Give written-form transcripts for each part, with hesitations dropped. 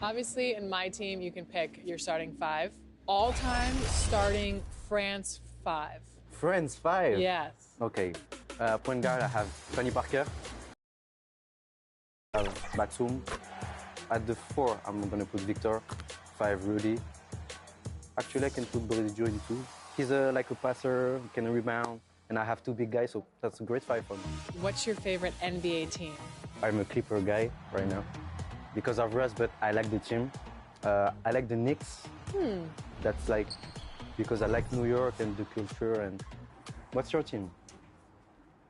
Obviously, in my team, you can pick your starting five. All-time starting France five. France 5? Yes. Okay. Point guard, I have Tony Parker. I have Batum. At the 4, I'm going to put Victor. 5, Rudy. Actually, I can put Brodjo in 2. He's like a passer, can rebound, and I have 2 big guys, so that's a great 5 for me. What's your favorite NBA team? I'm a Clipper guy right now because of Russ, but I like the team. I like the Knicks. That's like because I like New York and the culture. And what's your team?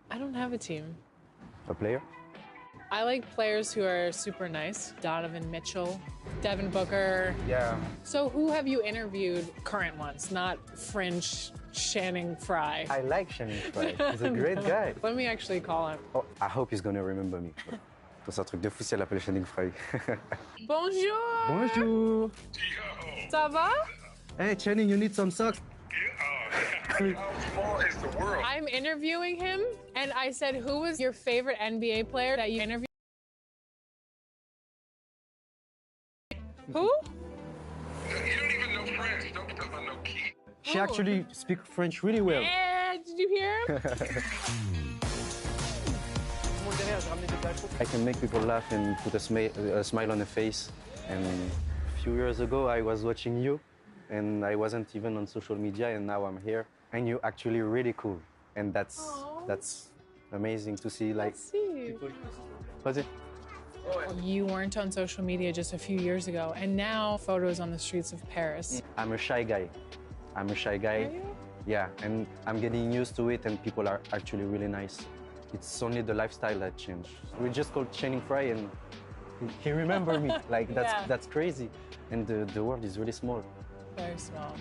I don't have a team. A player? I like players who are super nice. Donovan Mitchell, Devin Booker. Yeah. So who have you interviewed, current ones, not French Channing Frye? I like Channing Frye. He's a great guy. Let me actually call him. Oh, I hope he's gonna remember me. C'est un truc de fou si elle appelle Channing Frye. Bonjour! Bonjour! Ça va? Hey, Channing, you need some socks? How small is the world? I'm interviewing him, and I said, who was your favorite NBA player that you interviewed? Who? You don't even know French. Don't be talking about no key. She actually speaks French really well. Did you hear him? I can make people laugh and put a smile on the face. And a few years ago, I was watching you, and I wasn't even on social media, and now I'm here. And you're actually really cool, and that's amazing to see. Like, was it? You weren't on social media just a few years ago, and now photos on the streets of Paris. I'm a shy guy. I'm a shy guy. Are you? Yeah, and I'm getting used to it, and people are actually really nice. It's only the lifestyle that changed. We just called Channing Frye, and he remembered me. Like, that's crazy. And the world is really small. Very small.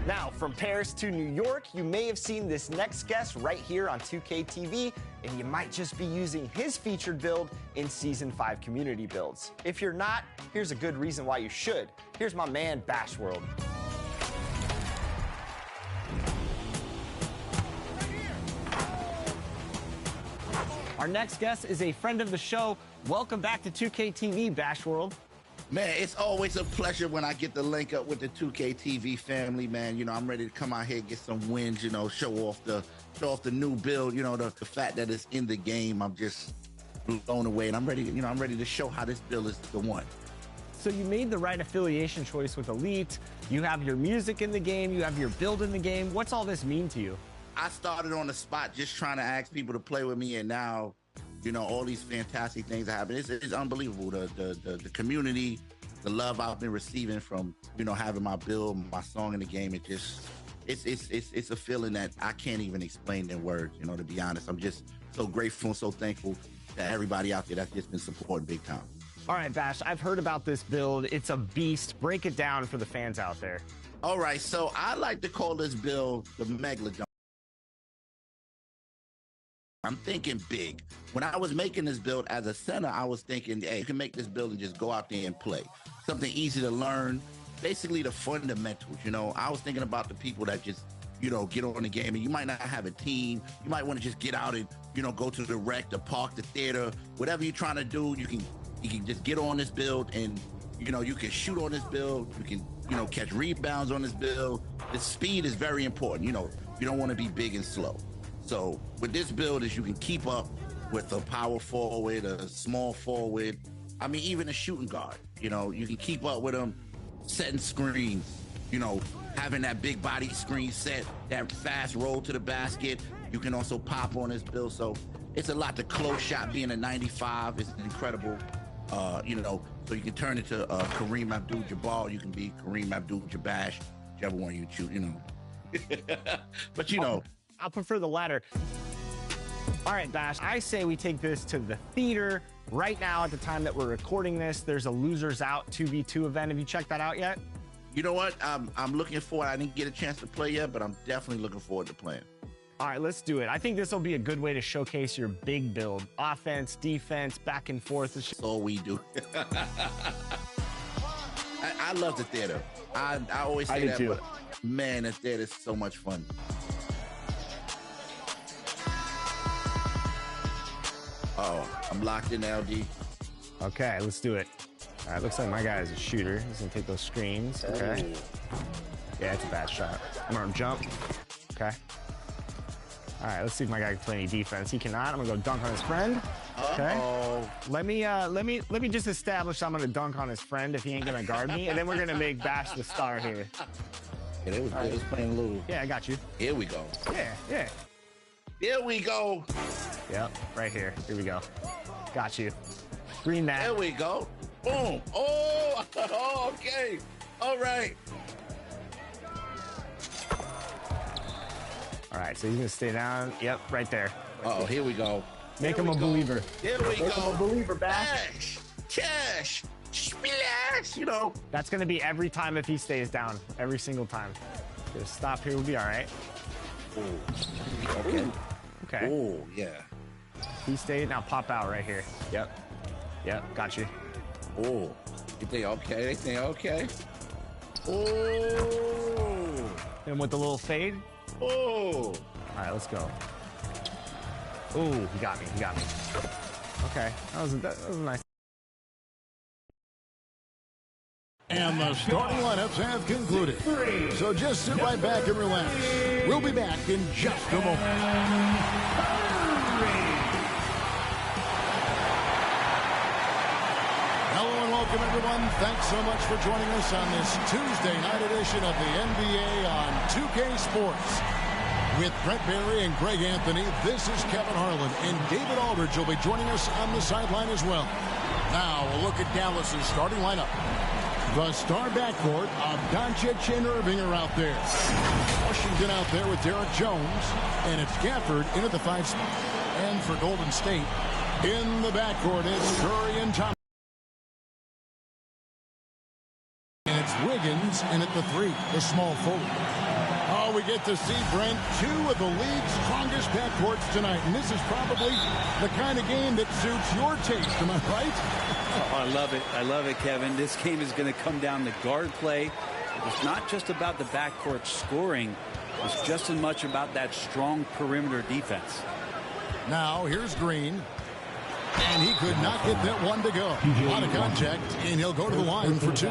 Now, from Paris to New York, you may have seen this next guest right here on 2K TV, and you might just be using his featured build in Season 5 community builds. If you're not, here's a good reason why you should. Here's my man, Bash World. Our next guest is a friend of the show. Welcome back to 2K TV, Bash World. Man, it's always a pleasure when I get to link up with the 2K TV family, man. You know, I'm ready to come out here and get some wins, you know, show off the new build, you know, the fact that it's in the game. I'm just blown away, and I'm ready, you know, I'm ready to show how this build is the one. So you made the right affiliation choice with Elite. You have your music in the game, you have your build in the game. What's all this mean to you? I started on the spot just trying to ask people to play with me, and now, you know, all these fantastic things are happening. It's unbelievable. The community, the love I've been receiving from, you know, having my build, my song in the game. It's a feeling that I can't even explain in words, you know, to be honest. I'm just so grateful and so thankful to everybody out there that's just been supporting big time. All right, Bash, I've heard about this build. It's a beast. Break it down for the fans out there. All right, so I like to call this build the Megalodon. I'm thinking big. When I was making this build as a center, I was thinking, hey, you can make this build and just go out there and play. Something easy to learn, basically the fundamentals, you know. I was thinking about the people that just, you know, get on the game, and you might not have a team. You might want to just get out and, you know, go to the rec, the park, the theater, whatever you're trying to do, you can just get on this build, and, you know, you can shoot on this build. You can, you know, catch rebounds on this build. The speed is very important. You know, you don't want to be big and slow. So with this build is you can keep up with a power forward, a small forward. I mean, even a shooting guard, you know, you can keep up with them, setting screens, you know, having that big body screen set, that fast roll to the basket. You can also pop on this build. So it's a lot. The close shot being a 95 is incredible. You know, so you can turn it to Kareem Abdul-Jabbar. You can be Kareem Abdul-Jabbar, whichever one you choose, you know. But, you know. I'll prefer the latter. All right, Bash, I say we take this to the theater. Right now, at the time that we're recording this, there's a Losers Out 2v2 event. Have you checked that out yet? You know what? I'm looking forward. I didn't get a chance to play yet, but I'm definitely looking forward to playing. All right, let's do it. I think this will be a good way to showcase your big build. Offense, defense, back and forth. That's all we do. I love the theater. I always say that. Man, that is so much fun. Oh, I'm locked in, LD. Okay, let's do it. All right, looks like my guy is a shooter. He's gonna take those screens. Okay. Yeah, it's a bad shot. I'm gonna jump. Okay. All right, let's see if my guy can play any defense. He cannot. I'm gonna go dunk on his friend. Okay. Let me just establish I'm gonna dunk on his friend if he ain't gonna guard me, and then we're gonna make Bash the star here. Yeah, it was playing a little. Yeah, I got you. Here we go. Yeah. Here we go. Yep, right here. Here we go. Got you. Green that. There we go. Boom. Oh, okay. All right. All right, so he's gonna stay down. Yep, right there. Uh-oh, here we go. Make him a believer. Here we go. Make him a believer, Bash. Cash. Splash. You know. That's gonna be every time if he stays down. Every single time. Just stop here. We'll be all right. Okay. Okay. Oh, yeah. He stayed. Now pop out right here. Yep. Got you. Oh. You think okay? They think okay. Oh. And with the little fade. Oh. All right, let's go. Oh, he got me. Okay. That was nice. And the starting lineups have concluded. So just sit right back and relax. We'll be back in just a moment. Hello and welcome, everyone. Thanks so much for joining us on this Tuesday night edition of the NBA on 2K Sports. With Brent Barry and Greg Anthony, this is Kevin Harlan, and David Aldridge will be joining us on the sideline as well. Now, a look at Dallas's starting lineup. The star backcourt of Doncic and Irving are out there. Washington out there with Derek Jones, and it's Gafford in at the 5 spot. And for Golden State, in the backcourt, it's Curry and Thomas. And it's Wiggins in at the 3, the small forward. Oh, we get to see, Brent, 2 of the league's strongest backcourts tonight. And this is probably the kind of game that suits your taste. Am I right? Oh, I love it, Kevin. This game is going to come down to guard play. It's not just about the backcourt scoring. It's just as much about that strong perimeter defense. Now, here's Green. And he could not get that one to go. A lot of contact, and he'll go to the line for 2.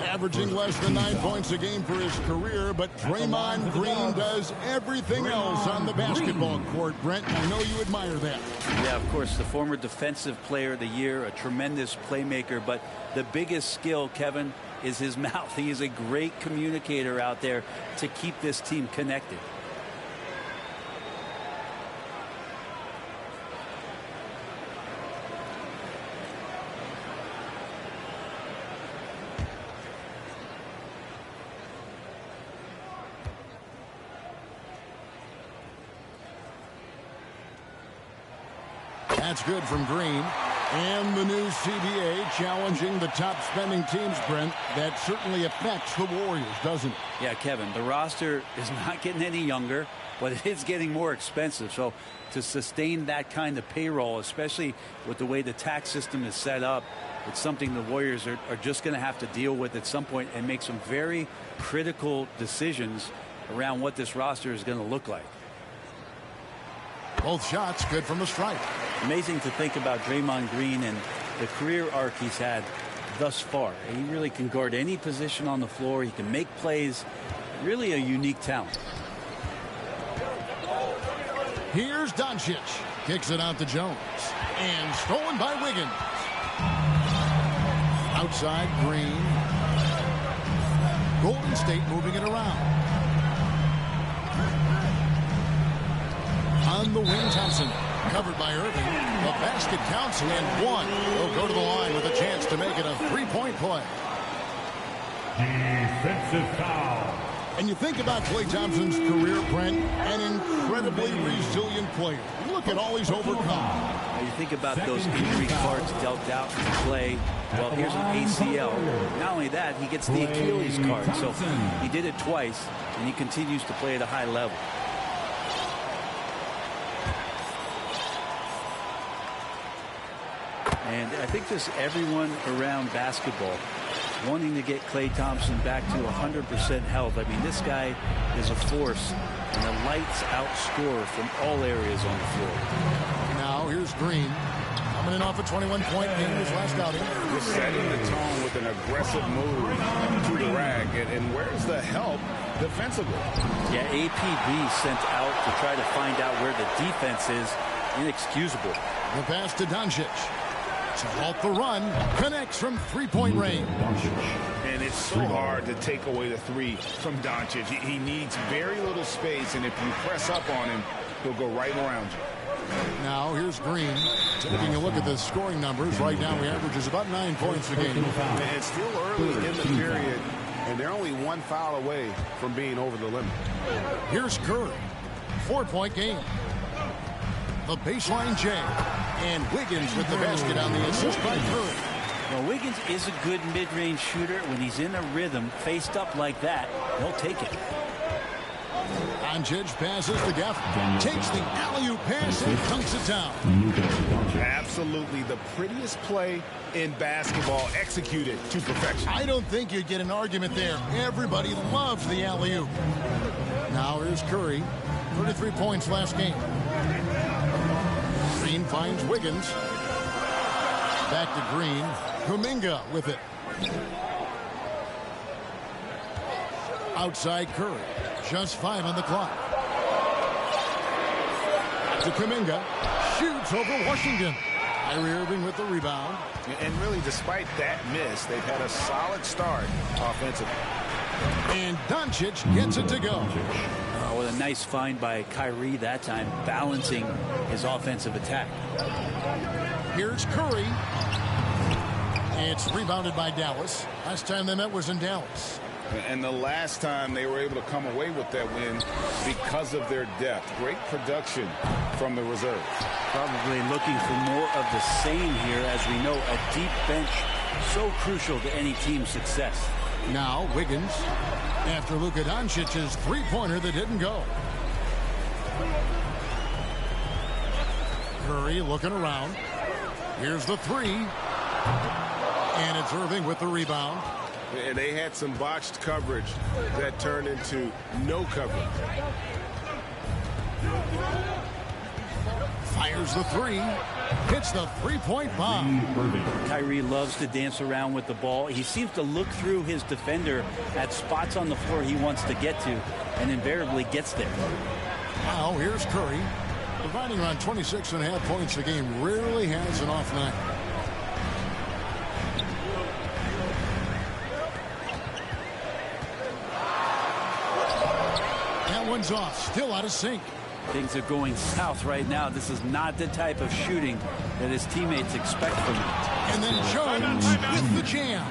Averaging less than 9 points a game for his career, but Draymond Green does everything else on the basketball court. Brent, I know you admire that. Yeah, of course, the former Defensive Player of the Year, a tremendous playmaker, but the biggest skill, Kevin, is his mouth. He is a great communicator out there to keep this team connected. That's good from Green. And the new CBA challenging the top spending teams, Brent. That certainly affects the Warriors, doesn't it? Yeah, Kevin, the roster is not getting any younger, but it is getting more expensive. So to sustain that kind of payroll, especially with the way the tax system is set up, it's something the Warriors are just going to have to deal with at some point and make some very critical decisions around what this roster is going to look like. Both shots good from the stripe. Amazing to think about Draymond Green and the career arc he's had thus far. He really can guard any position on the floor. He can make plays. Really a unique talent. Here's Doncic. Kicks it out to Jones. And stolen by Wiggins. Outside Green. Golden State moving it around. On the wing, Thompson. Covered by Irving. The basket counts and 1. He'll go to the line with a chance to make it a 3-point play. Defensive foul. And you think about Klay Thompson's career, Brent, an incredibly resilient player. Look at all he's overcome. Now you think about those injury cards dealt out to Klay. Well, here's an ACL. Not only that, he gets the Achilles card. So he did it twice, and he continues to play at a high level. And I think just everyone around basketball wanting to get Klay Thompson back to 100% health. I mean, this guy is a force and a lights-out scorer from all areas on the floor. Now here's Green. Coming in off a 21-point game his last outing. Just setting the tone with an aggressive move to the rack. And where's the help defensively? Yeah, APB sent out to try to find out where the defense is. Inexcusable. The pass to Doncic. To halt the run. Connects from three-point range. And it's so hard to take away the three from Doncic. He needs very little space, and if you press up on him, he'll go right around you. Now here's Green. Taking a look at the scoring numbers. Right now he averages about 9 points a game. And it's still early in the period, and they're only one foul away from being over the limit. Here's Curry. 4-point game. The baseline J. And Wiggins with the basket on the assist by Curry. Well, Wiggins is a good mid-range shooter. When he's in a rhythm, faced up like that, he'll take it. Doncic passes to Gafford. Takes the alley-oop pass and dunks it down. Absolutely the prettiest play in basketball, executed to perfection. I don't think you'd get an argument there. Everybody loves the alley-oop. Now here's Curry. 33 points last game. Green finds Wiggins. Back to Green. Kuminga with it. Outside Curry. Just 5 on the clock. To Kuminga. Shoots over Washington. Kyrie Irving with the rebound. And really, despite that miss, they've had a solid start offensively. And Doncic gets it to go. Oh, what a nice find by Kyrie that time, balancing his offensive attack. Here's Curry. It's rebounded by Dallas. Last time they met was in Dallas. And the last time they were able to come away with that win because of their depth. Great production from the reserves. Probably looking for more of the same here. As we know, a deep bench so crucial to any team's success. Now Wiggins after Luka Doncic's three-pointer that didn't go. Curry looking around. Here's the three. And it's Irving with the rebound. And they had some botched coverage that turned into no coverage. Fires the three. Hits the three-point bomb. Kyrie loves to dance around with the ball. He seems to look through his defender at spots on the floor he wants to get to, and invariably gets there. Now here's Curry. Providing around 26.5 points a game. Rarely has an off night. That one's off. Still out of sync. Things are going south right now. This is not the type of shooting that his teammates expect from him. And then Jones with the jam.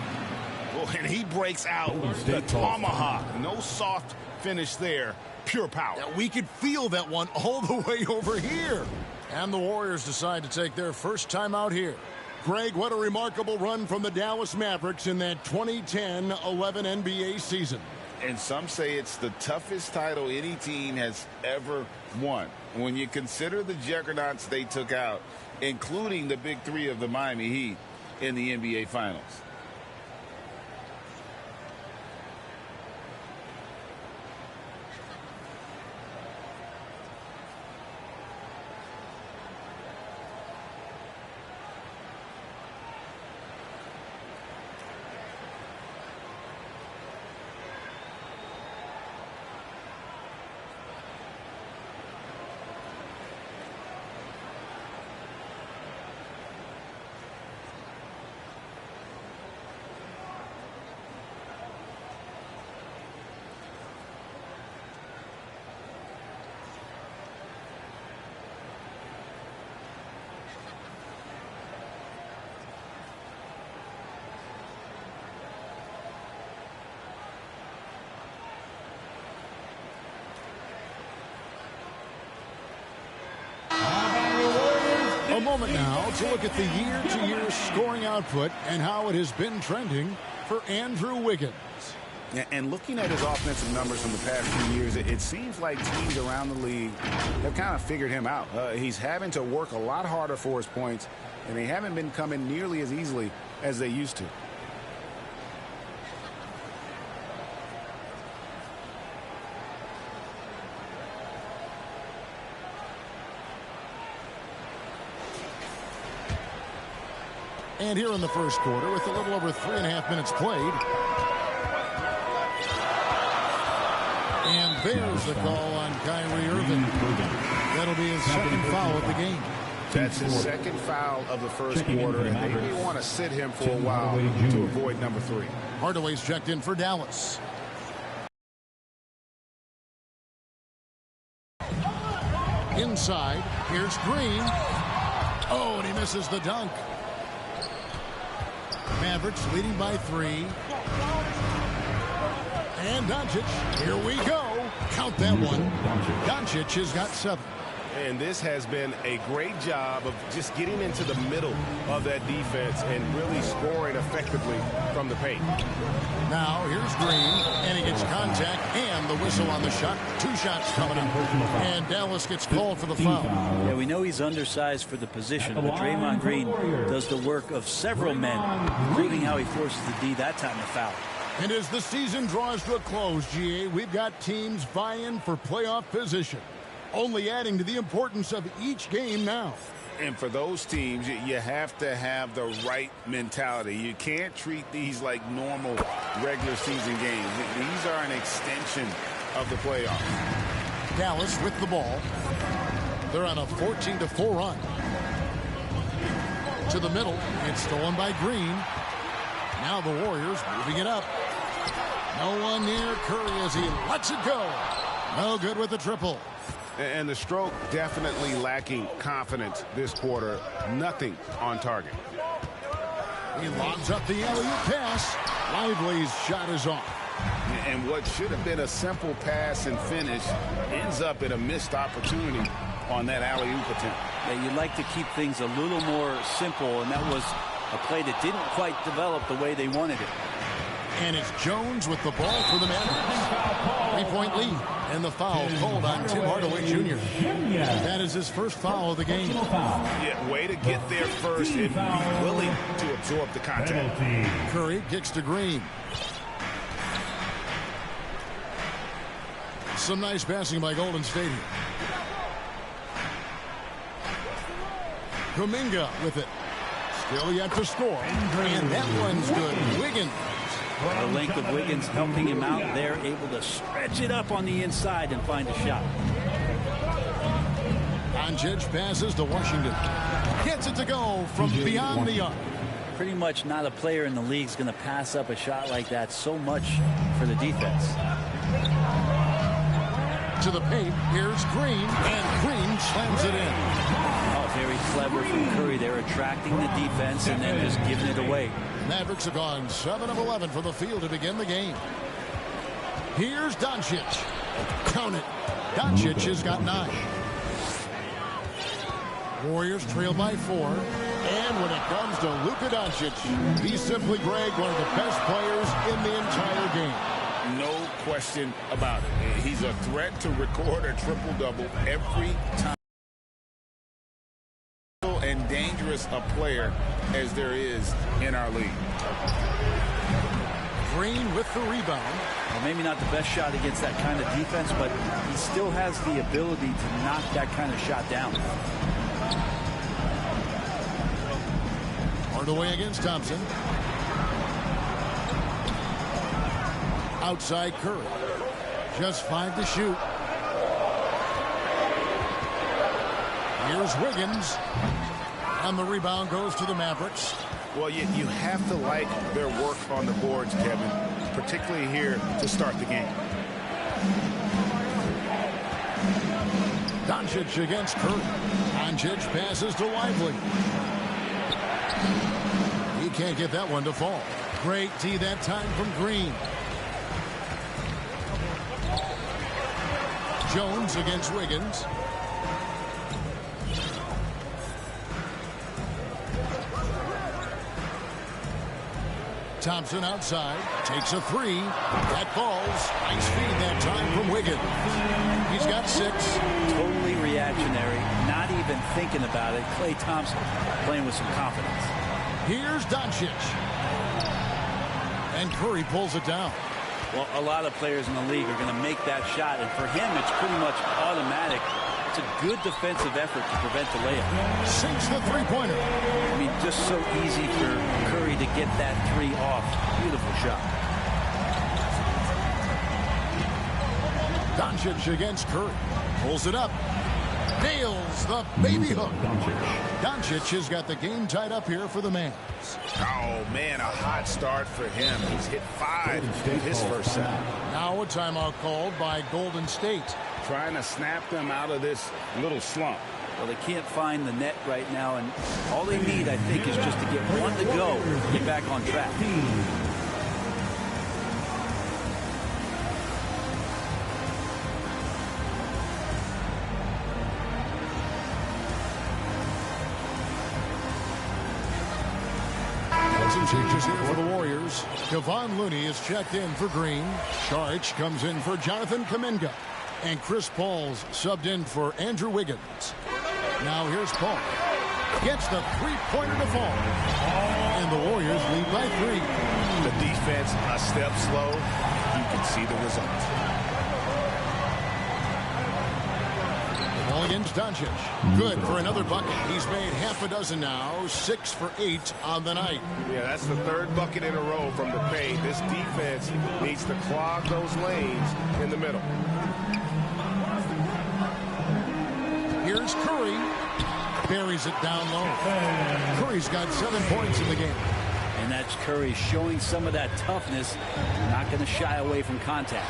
Well, and he breaks out the tomahawk. No soft finish there. Pure power. Yeah, we could feel that one all the way over here. And the Warriors decide to take their first time out here. Greg, what a remarkable run from the Dallas Mavericks in that 2010-11 NBA season. And some say it's the toughest title any team has ever won. When you consider the juggernauts they took out, including the big three of the Miami Heat in the NBA Finals. A moment now to look at the year-to-year scoring output and how it has been trending for Andrew Wiggins. And looking at his offensive numbers from the past few years, it seems like teams around the league have kind of figured him out. He's having to work a lot harder for his points, and they haven't been coming nearly as easily as they used to. And here in the first quarter, with a little over 3.5 minutes played. And there's the call on Kyrie Irving. That'll be his second foul of the game. That's his second foul of the first quarter, and they may want to sit him for a while to avoid number 3. Hardaway's checked in for Dallas. Inside, here's Green. Oh, and he misses the dunk. Mavericks leading by 3. And Doncic, here we go. Count that one. Doncic has got 7. And this has been a great job of just getting into the middle of that defense and really scoring effectively from the paint. Now here's Green, and he gets contact and the whistle on the shot. 2 shots coming up. And Dallas gets called for the foul. Yeah, we know he's undersized for the position, but Draymond Green does the work of several men, including how he forces the D that time to foul. And as the season draws to a close, GA, we've got teams vying for playoff position, only adding to the importance of each game now. And for those teams, you have to have the right mentality. You can't treat these like normal regular season games. These are an extension of the playoffs. Dallas with the ball. They're on a 14-4 run. To the middle. It's stolen by Green. Now the Warriors moving it up. No one near Curry as he lets it go. No good with the triple. And the stroke definitely lacking confidence this quarter. Nothing on target. He lobs up the alley-oop pass. Lively's shot is off. And what should have been a simple pass and finish ends up in a missed opportunity on that alley-oop attempt. Yeah, you'd like to keep things a little more simple, and that was a play that didn't quite develop the way they wanted it. And it's Jones with the ball for the Mavericks. 3-point lead. And the foul called on Tim Hardaway Jr. That is his first foul of the game. Yeah, way to get there first and be willing to absorb the contact. Curry kicks to Green. Some nice passing by Golden State here. Kuminga with it. Still yet to score. And that one's good. Wiggins. The length of Wiggins helping him out. They're able to stretch it up on the inside and find a shot. Doncic passes to Washington. Gets it to go from beyond the arc. Pretty much not a player in the league is going to pass up a shot like that so much for the defense. To the paint. Here's Green. And Green slams it in. Oh, very clever from Curry. They're attracting the defense and then just giving it away. Mavericks have gone 7 of 11 from the field to begin the game. Here's Doncic. Count it. Doncic has got 9. Warriors trail by 4. And when it comes to Luka Doncic, he's simply, Greg, one of the best players in the entire game. No question about it. He's a threat to record a triple-double every time. And dangerous a player as there is in our league. Green with the rebound. Well, maybe not the best shot against that kind of defense, but he still has the ability to knock that kind of shot down. Hardaway against Thompson. Outside Curry. Just 5 to shoot. Here's Wiggins. And the rebound goes to the Mavericks. Well, you have to like their work on the boards, Kevin, particularly here to start the game. Doncic against Curry. Doncic passes to Lively. He can't get that one to fall. Great D that time from Green. Jones against Wiggins. Thompson outside, takes a 3. That falls. Nice feed that time from Wiggins. He's got 6. Totally reactionary, not even thinking about it. Klay Thompson playing with some confidence. Here's Doncic. And Curry pulls it down. Well, a lot of players in the league are going to make that shot, and for him, it's pretty much automatic It's a good defensive effort to prevent the layup. Sinks the three-pointer. I mean, just so easy for Curry to get that three off. Beautiful shot. Doncic against Curry. Pulls it up. Nails the baby hook. Doncic has got the game tied up here for the Mavs. Oh, man, a hot start for him. He's hit 5 in his first set. Now a timeout called by Golden State. Trying to snap them out of this little slump. Well, they can't find the net right now, and all they need, I think, is just to get one to go and get back on track. Some changes here for the Warriors. Kevon Looney is checked in for Green. Saric comes in for Jonathan Kuminga. And Chris Paul's subbed in for Andrew Wiggins. Now here's Paul. Gets the three-pointer to fall. And the Warriors lead by 3. The defense a step slow. You can see the results. Ball against Doncic. Good for another bucket. He's made half a dozen now. 6 for 8 on the night. Yeah, that's the 3rd bucket in a row from the paint. This defense needs to clog those lanes in the middle. Here's Curry. Buries it down low. Curry's got 7 points in the game. And that's Curry showing some of that toughness. Not going to shy away from contact.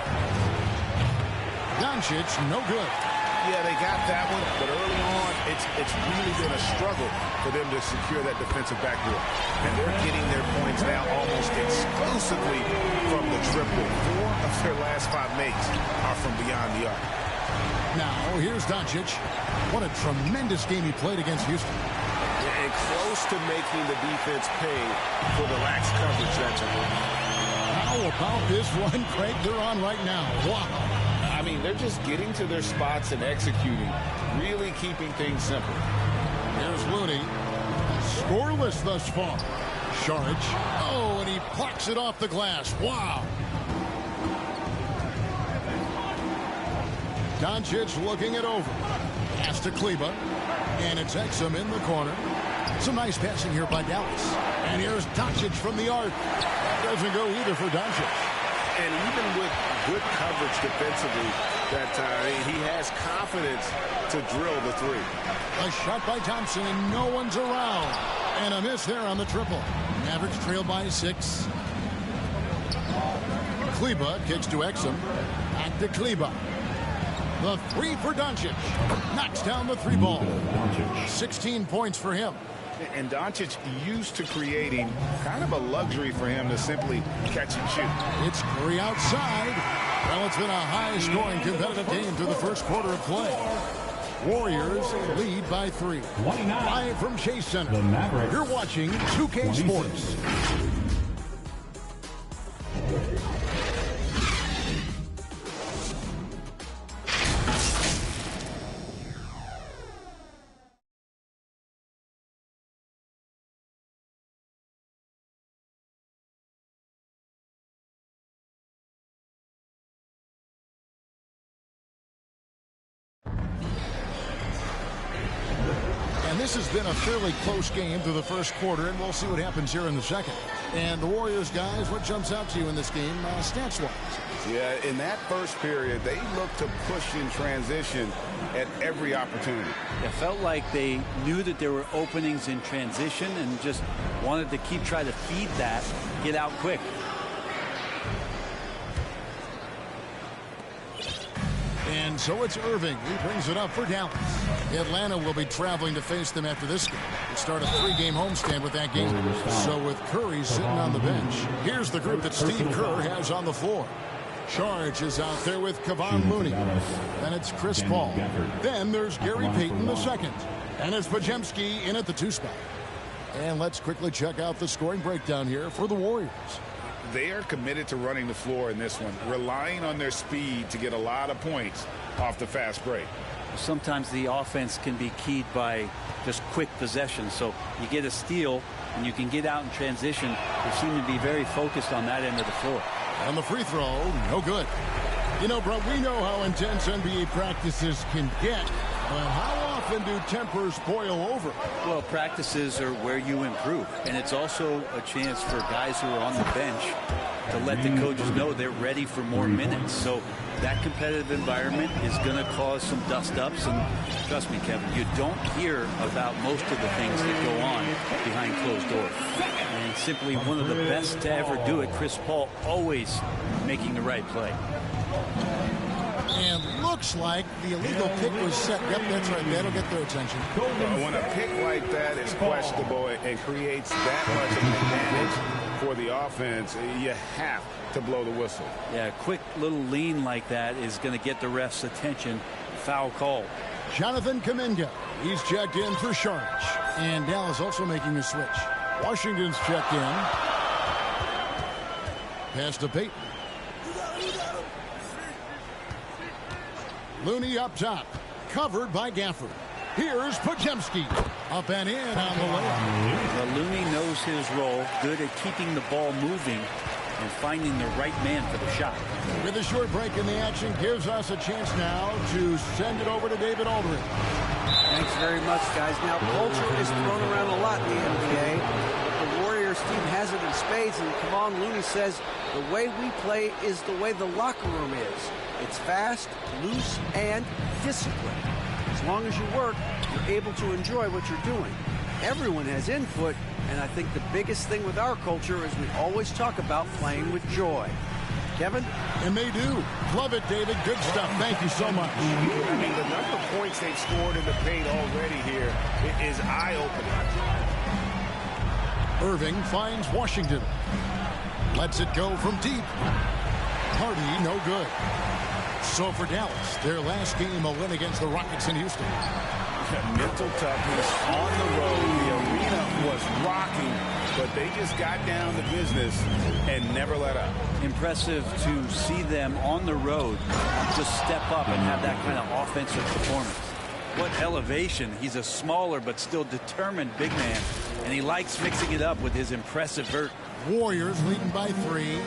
Doncic, no good. Yeah, they got that one, but early on, it's really been a struggle for them to secure that defensive backboard. And they're getting their points now almost exclusively from the triple. 4 of their last 5 makes are from beyond the arc. Now, here's Doncic. What a tremendous game he played against Houston. And close to making the defense pay for the lax coverage that time. How about this run, Craig, they're on right now? Wow. I mean, they're just getting to their spots and executing, really keeping things simple. Here's Looney. Scoreless thus far. Saric. Oh, and he plucks it off the glass. Wow. Doncic looking it over. Pass to Kleba. And it's Exum in the corner. Some nice passing here by Dallas. And here's Doncic from the arc. That doesn't go either for Doncic. And even with good coverage defensively, that he has confidence to drill the 3. A shot by Thompson, and no one's around. And a miss there on the triple. Mavericks trail by 6. Kleba kicks to Exum. Back to Kleba. The 3 for Doncic. Knocks down the 3 ball. 16 points for him. And Doncic used to creating kind of a luxury for him to simply catch and shoot. It's Curry outside. Well, it's been a high-scoring competitive game through the first quarter of play. Warriors lead by 3. Live from Chase Center. You're watching 2K Sports. This has been a fairly close game through the first quarter, and we'll see what happens here in the second. And the Warriors, guys, what jumps out to you in this game, stats-wise? Yeah, in that first period, they looked to push in transition at every opportunity. It felt like they knew that there were openings in transition and just wanted to keep trying to feed that, get out quick. And so it's Irving. He brings it up for Dallas. Atlanta will be traveling to face them after this game. They start a 3-game homestand with that game. So with Curry sitting on the bench, here's the group that Steve Kerr has on the floor. Saric is out there with Kevon Looney. Then it's Chris Paul. Then there's Gary Payton II. And it's Podziemski in at the 2 spot. And let's quickly check out the scoring breakdown here for the Warriors. They are committed to running the floor in this one, relying on their speed to get a lot of points off the fast break. Sometimes the offense can be keyed by just quick possession. So you get a steal and you can get out in transition. They seem to be very focused on that end of the floor. And the free throw, no good. You know, bro, we know how intense NBA practices can get. But how often do tempers boil over? Well, practices are where you improve. And it's also a chance for guys who are on the bench to let the coaches know they're ready for more minutes. So that competitive environment is going to cause some dust-ups. And trust me, Kevin, you don't hear about most of the things that go on behind closed doors. And simply one of the best to ever do it, Chris Paul, always making the right play. And looks like the illegal pick was set. Yep, that's right. That'll get their attention. When a pick like that is questionable and creates that much of an advantage for the offense, you have to blow the whistle. Yeah, a quick little lean like that is going to get the ref's attention. Foul call. Jonathan Kuminga. He's checked in for Charge. And Dallas also making a switch. Washington's checked in. Pass to Peyton. Looney up top. Covered by Gafford. Here's Podziemski. Up and in on the layup. Well, Looney knows his role. Good at keeping the ball moving and finding the right man for the shot. With a short break in the action, gives us a chance now to send it over to David Aldridge. Thanks very much, guys. Now, culture is thrown around a lot in the NBA. The Warriors team has it in spades, and Kevon Looney says the way we play is the way the locker room is. It's fast, loose, and disciplined. As long as you work, you're able to enjoy what you're doing. Everyone has input, and I think the biggest thing with our culture is we always talk about playing with joy. Kevin? And they do. Love it, David. Good stuff. Thank you so much. I mean, the number of points they've scored in the paint already here is eye-opening. Irving finds Washington. Lets it go from deep. Hardy, no good. So for Dallas, their last game, a win against the Rockets in Houston. Mental toughness on the road. The arena was rocking, but they just got down to business and never let up. Impressive to see them on the road just step up and have that kind of offensive performance. What elevation. He's a smaller but still determined big man, and he likes mixing it up with his impressive vert. Warriors leading by 3.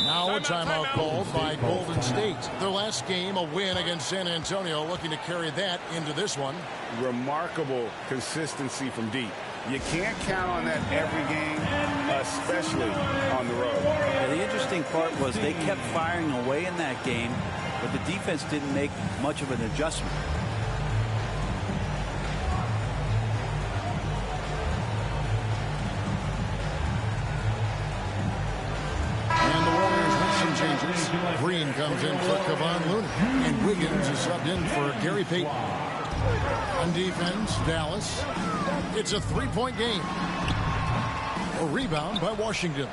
Now a timeout called by Golden State. Their last game, a win against San Antonio, looking to carry that into this one. Remarkable consistency from deep. You can't count on that every game, especially on the road. Yeah, the interesting part was they kept firing away in that game, but the defense didn't make much of an adjustment. Green comes in for Kevon Looney. And Wiggins is subbed in for Gary Payton. On defense, Dallas. It's a 3-point game. A rebound by Washington.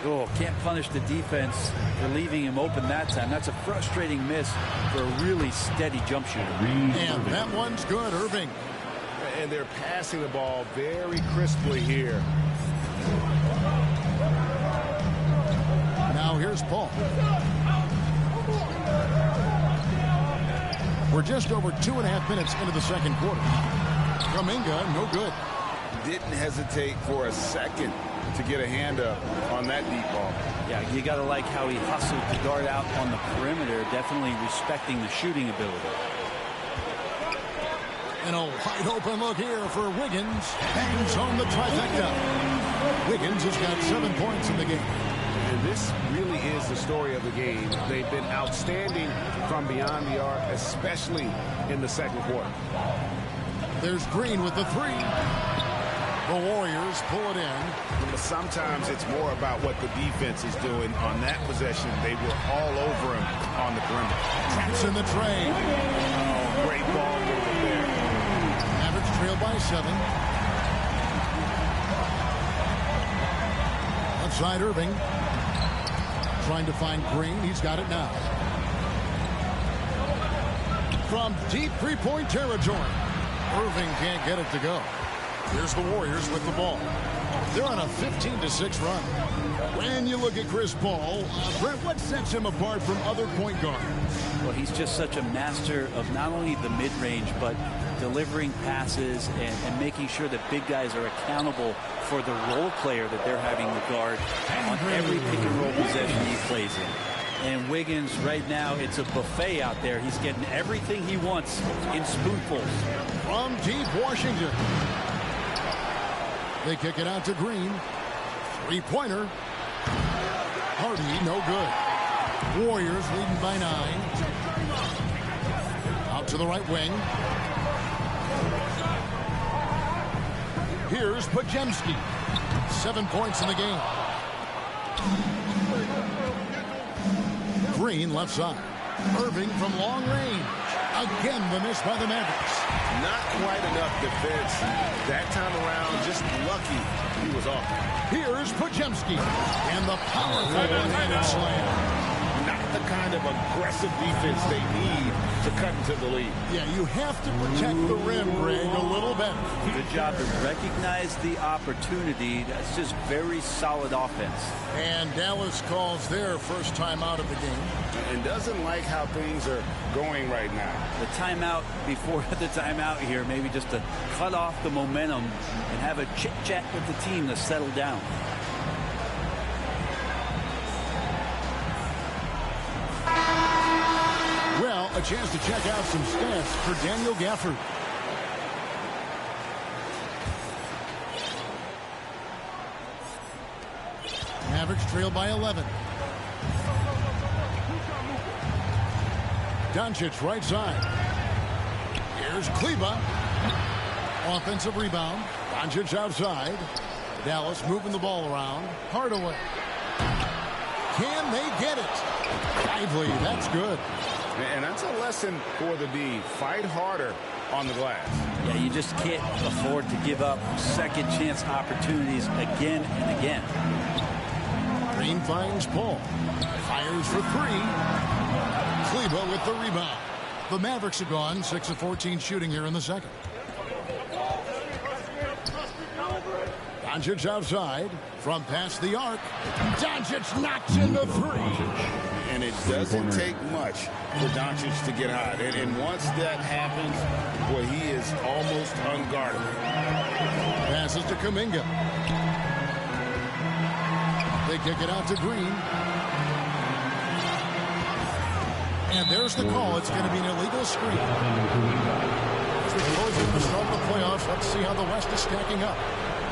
Oh, can't punish the defense for leaving him open that time. That's a frustrating miss for a really steady jump shooter. And that one's good, Irving. And they're passing the ball very crisply here. Now here's Paul. We're just over 2.5 minutes into the second quarter. Kuminga, no good. Didn't hesitate for a second to get a hand up on that deep ball. Yeah, you got to like how he hustled to guard out on the perimeter, definitely respecting the shooting ability. And a wide open look here for Wiggins. Hangs on the trifecta. Wiggins has got 7 points in the game. And this really is the story of the game. They've been outstanding from beyond the arc, especially in the second quarter. There's Green with the 3. The Warriors pull it in. But sometimes it's more about what the defense is doing. On that possession, they were all over him on the perimeter. Traps in the tray. Oh, great ball movement there. Mavericks trail by 7. Outside Irving. Trying to find Green. He's got it now. From deep 3-point territory. Irving can't get it to go. Here's the Warriors with the ball. They're on a 15-6 run. When you look at Chris Paul, Brent, what sets him apart from other point guards? Well, he's just such a master of not only the mid-range, but delivering passes and making sure that big guys are accountable for the role player that they're having to guard on every pick-and-roll possession he plays in. And Wiggins, right now, it's a buffet out there. He's getting everything he wants in spoonfuls. From deep Washington. They kick it out to Green. Three-pointer. Hardy, no good. Warriors leading by 9. Out to the right wing. Here's Pajemski. 7 points in the game. Green left side. Irving from long range. Again, the miss by the Mavericks. Not quite enough defense that time around. Just lucky he was off. Here's Pajemski. And the powerful one-handed slam. Not the kind of aggressive defense they need to cut into the lead. Yeah, you have to protect the rim, Greg, a little better. Good job to recognize the opportunity. That's just very solid offense. And Dallas calls their first time out of the game. And doesn't like how things are going right now. The timeout before the timeout here, maybe just to cut off the momentum and have a chit-chat with the team to settle down. Well, a chance to check out some stats for Daniel Gafford. Mavericks trail by 11. Doncic right side. Here's Kleba. Offensive rebound. Doncic outside. Dallas moving the ball around. Hardaway. Can they get it? Lively, that's good. And that's a lesson for the D. Fight harder on the glass. Yeah, you just can't afford to give up second chance opportunities again and again. Green finds Paul. Fires for 3. Kleba with the rebound. The Mavericks are gone 6 of 14 shooting here in the second. Doncic outside from past the arc. Doncic knocks in the 3. And it doesn't take much for Doncic to get hot. And once that happens, boy, he is almost unguardable. Passes to Kuminga. They kick it out to Green. And there's the call. It's going to be an illegal screen. As we close in the start of the playoffs, let's see how the West is stacking up.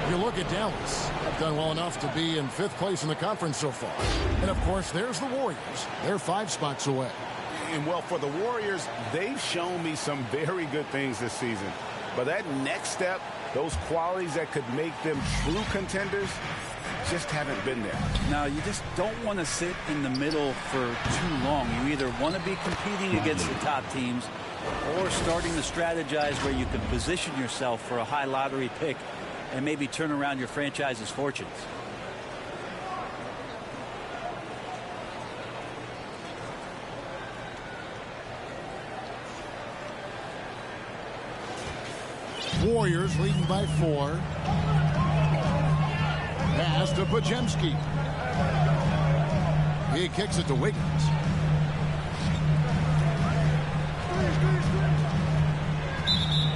You look at Dallas. They've done well enough to be in 5th place in the conference so far. And, of course, there's the Warriors. They're 5 spots away. And, well, for the Warriors, they've shown me some very good things this season. But that next step, those qualities that could make them true contenders, just haven't been there. Now, you just don't want to sit in the middle for too long. You either want to be competing against the top teams or starting to strategize where you can position yourself for a high lottery pick and maybe turn around your franchise's fortunes. Warriors leading by 4. Pass to Pajemski. He kicks it to Wiggins.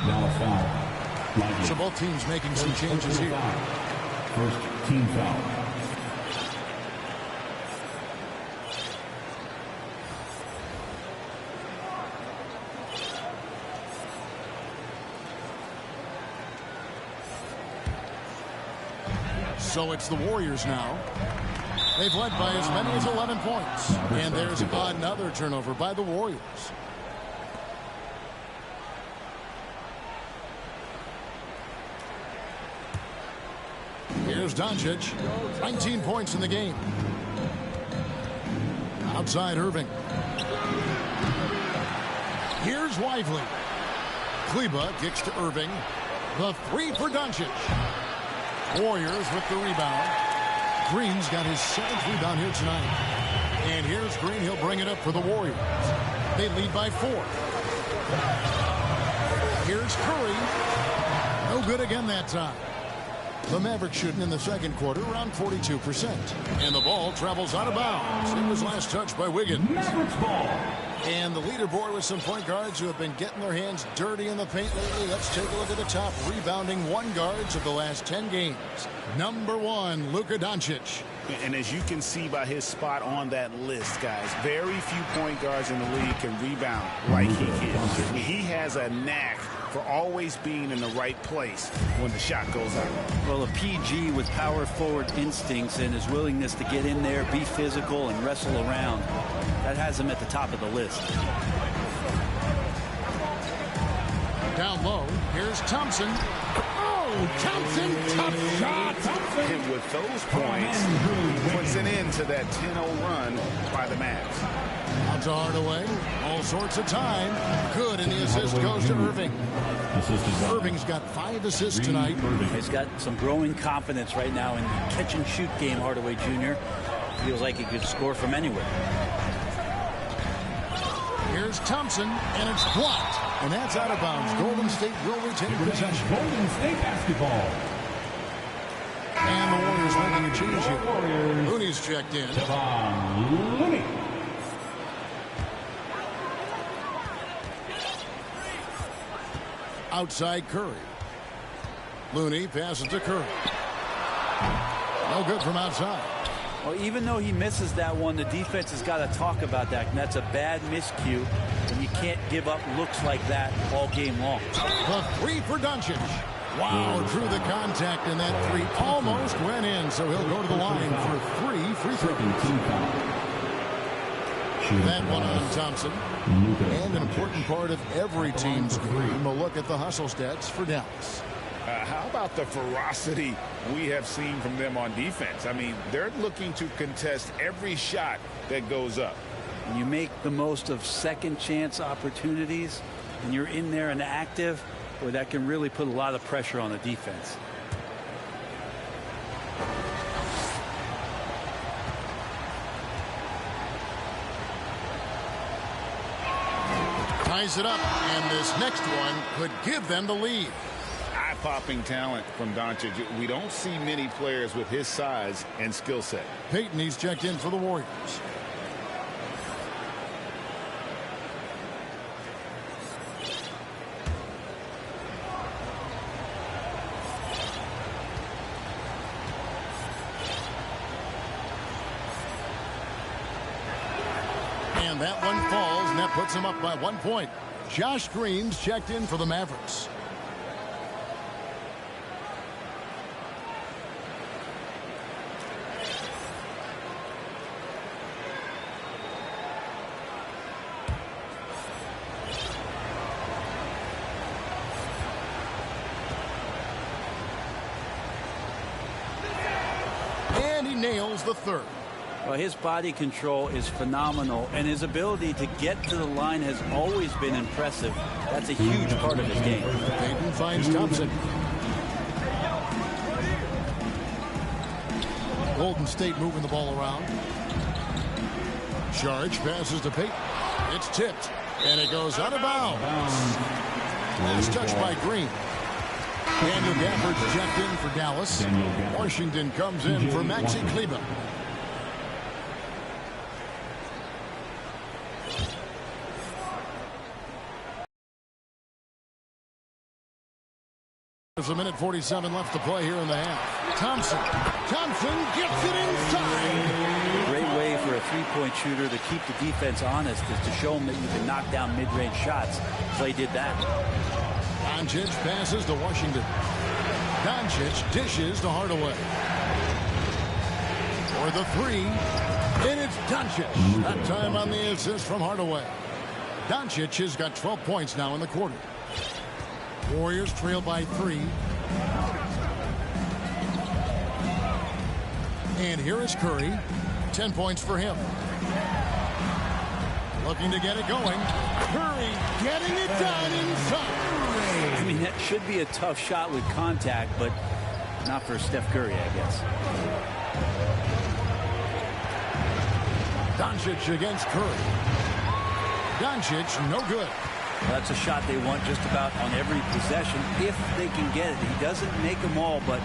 Now a foul. So both teams making some changes here. First team foul. So it's the Warriors now. They've led by as many as 11 points. And there's another turnover by the Warriors. Here's Doncic. 19 points in the game. Outside Irving. Here's Lively. Kleba kicks to Irving. The 3 for Doncic. Warriors with the rebound. Green's got his 7th rebound here tonight. And here's Green. He'll bring it up for the Warriors. They lead by 4. Here's Curry. No good again that time. The Mavericks shooting in the second quarter around 42%. And the ball travels out of bounds. It was last touched by Wiggins. Mavericks ball. And the leaderboard with some point guards who have been getting their hands dirty in the paint lately. Let's take a look at the top rebounding 1 guards of the last 10 games. Number 1, Luka Doncic. And as you can see by his spot on that list, guys, very few point guards in the league can rebound like he can. He has a knack for always being in the right place when the shot goes out. Well, a PG with power forward instincts and his willingness to get in there, be physical, and wrestle around, that has him at the top of the list. Down low, here's Thompson. Oh, Thompson, tough shot. And with those points, puts an end to that 10-0 run by the Mavs. Out to Hardaway, all sorts of time. Good, and the assist goes to Irving. Irving's got 5 assists tonight. He's got some growing confidence right now in the catch-and-shoot game, Hardaway Jr. Feels like he could score from anywhere. Here's Thompson, and it's blocked. And that's out of bounds. Golden State will retain possession. Golden State basketball. And the Warriors making a change here. Looney's checked in. Looney. Outside Curry. Looney passes to Curry. No good from outside. Well, even though he misses that one, the defense has got to talk about that. And that's a bad miscue. And you can't give up looks like that all game long. The three for Doncic. Wow, drew the contact, and that three almost went in. So he'll go to the line for 3 free throws. That one on Thompson. And an important part of every team's game, a look at the hustle stats for Dallas. How about the ferocity we have seen from them on defense? I mean, they're looking to contest every shot that goes up. You make the most of second chance opportunities, and you're in there and active, boy, that can really put a lot of pressure on the defense. Ties it up, and this next one could give them the lead. Eye-popping talent from Doncic. We don't see many players with his size and skill set. Peyton, he's checked in for the Warriors. And that one falls, and that puts him up by 1 point. Josh Green's checked in for the Mavericks. And he nails the third. Well, his body control is phenomenal, and his ability to get to the line has always been impressive. That's a huge part of his game. Peyton finds Thompson. Golden State moving the ball around. Charge passes to Peyton. It's tipped, and it goes out of bounds. Last touch by Green. Daniel Gafford's checked in for Dallas. Washington comes in for Maxi Kleber. There's a minute 47 left to play here in the half. Thompson gets it inside. Great way for a three-point shooter to keep the defense honest is to show them that you can knock down mid-range shots. Clay did that. Doncic passes to Washington. Doncic dishes to Hardaway. For the three, and it's Doncic. That time on the assist from Hardaway. Doncic has got 12 points now in the quarter. Warriors trail by 3. And here is Curry. 10 points for him. Looking to get it going. Curry getting it done inside. I mean, that should be a tough shot with contact, but not for Steph Curry, I guess. Doncic against Curry. Doncic, no good. Well, that's a shot they want just about on every possession if they can get it. He doesn't make them all, but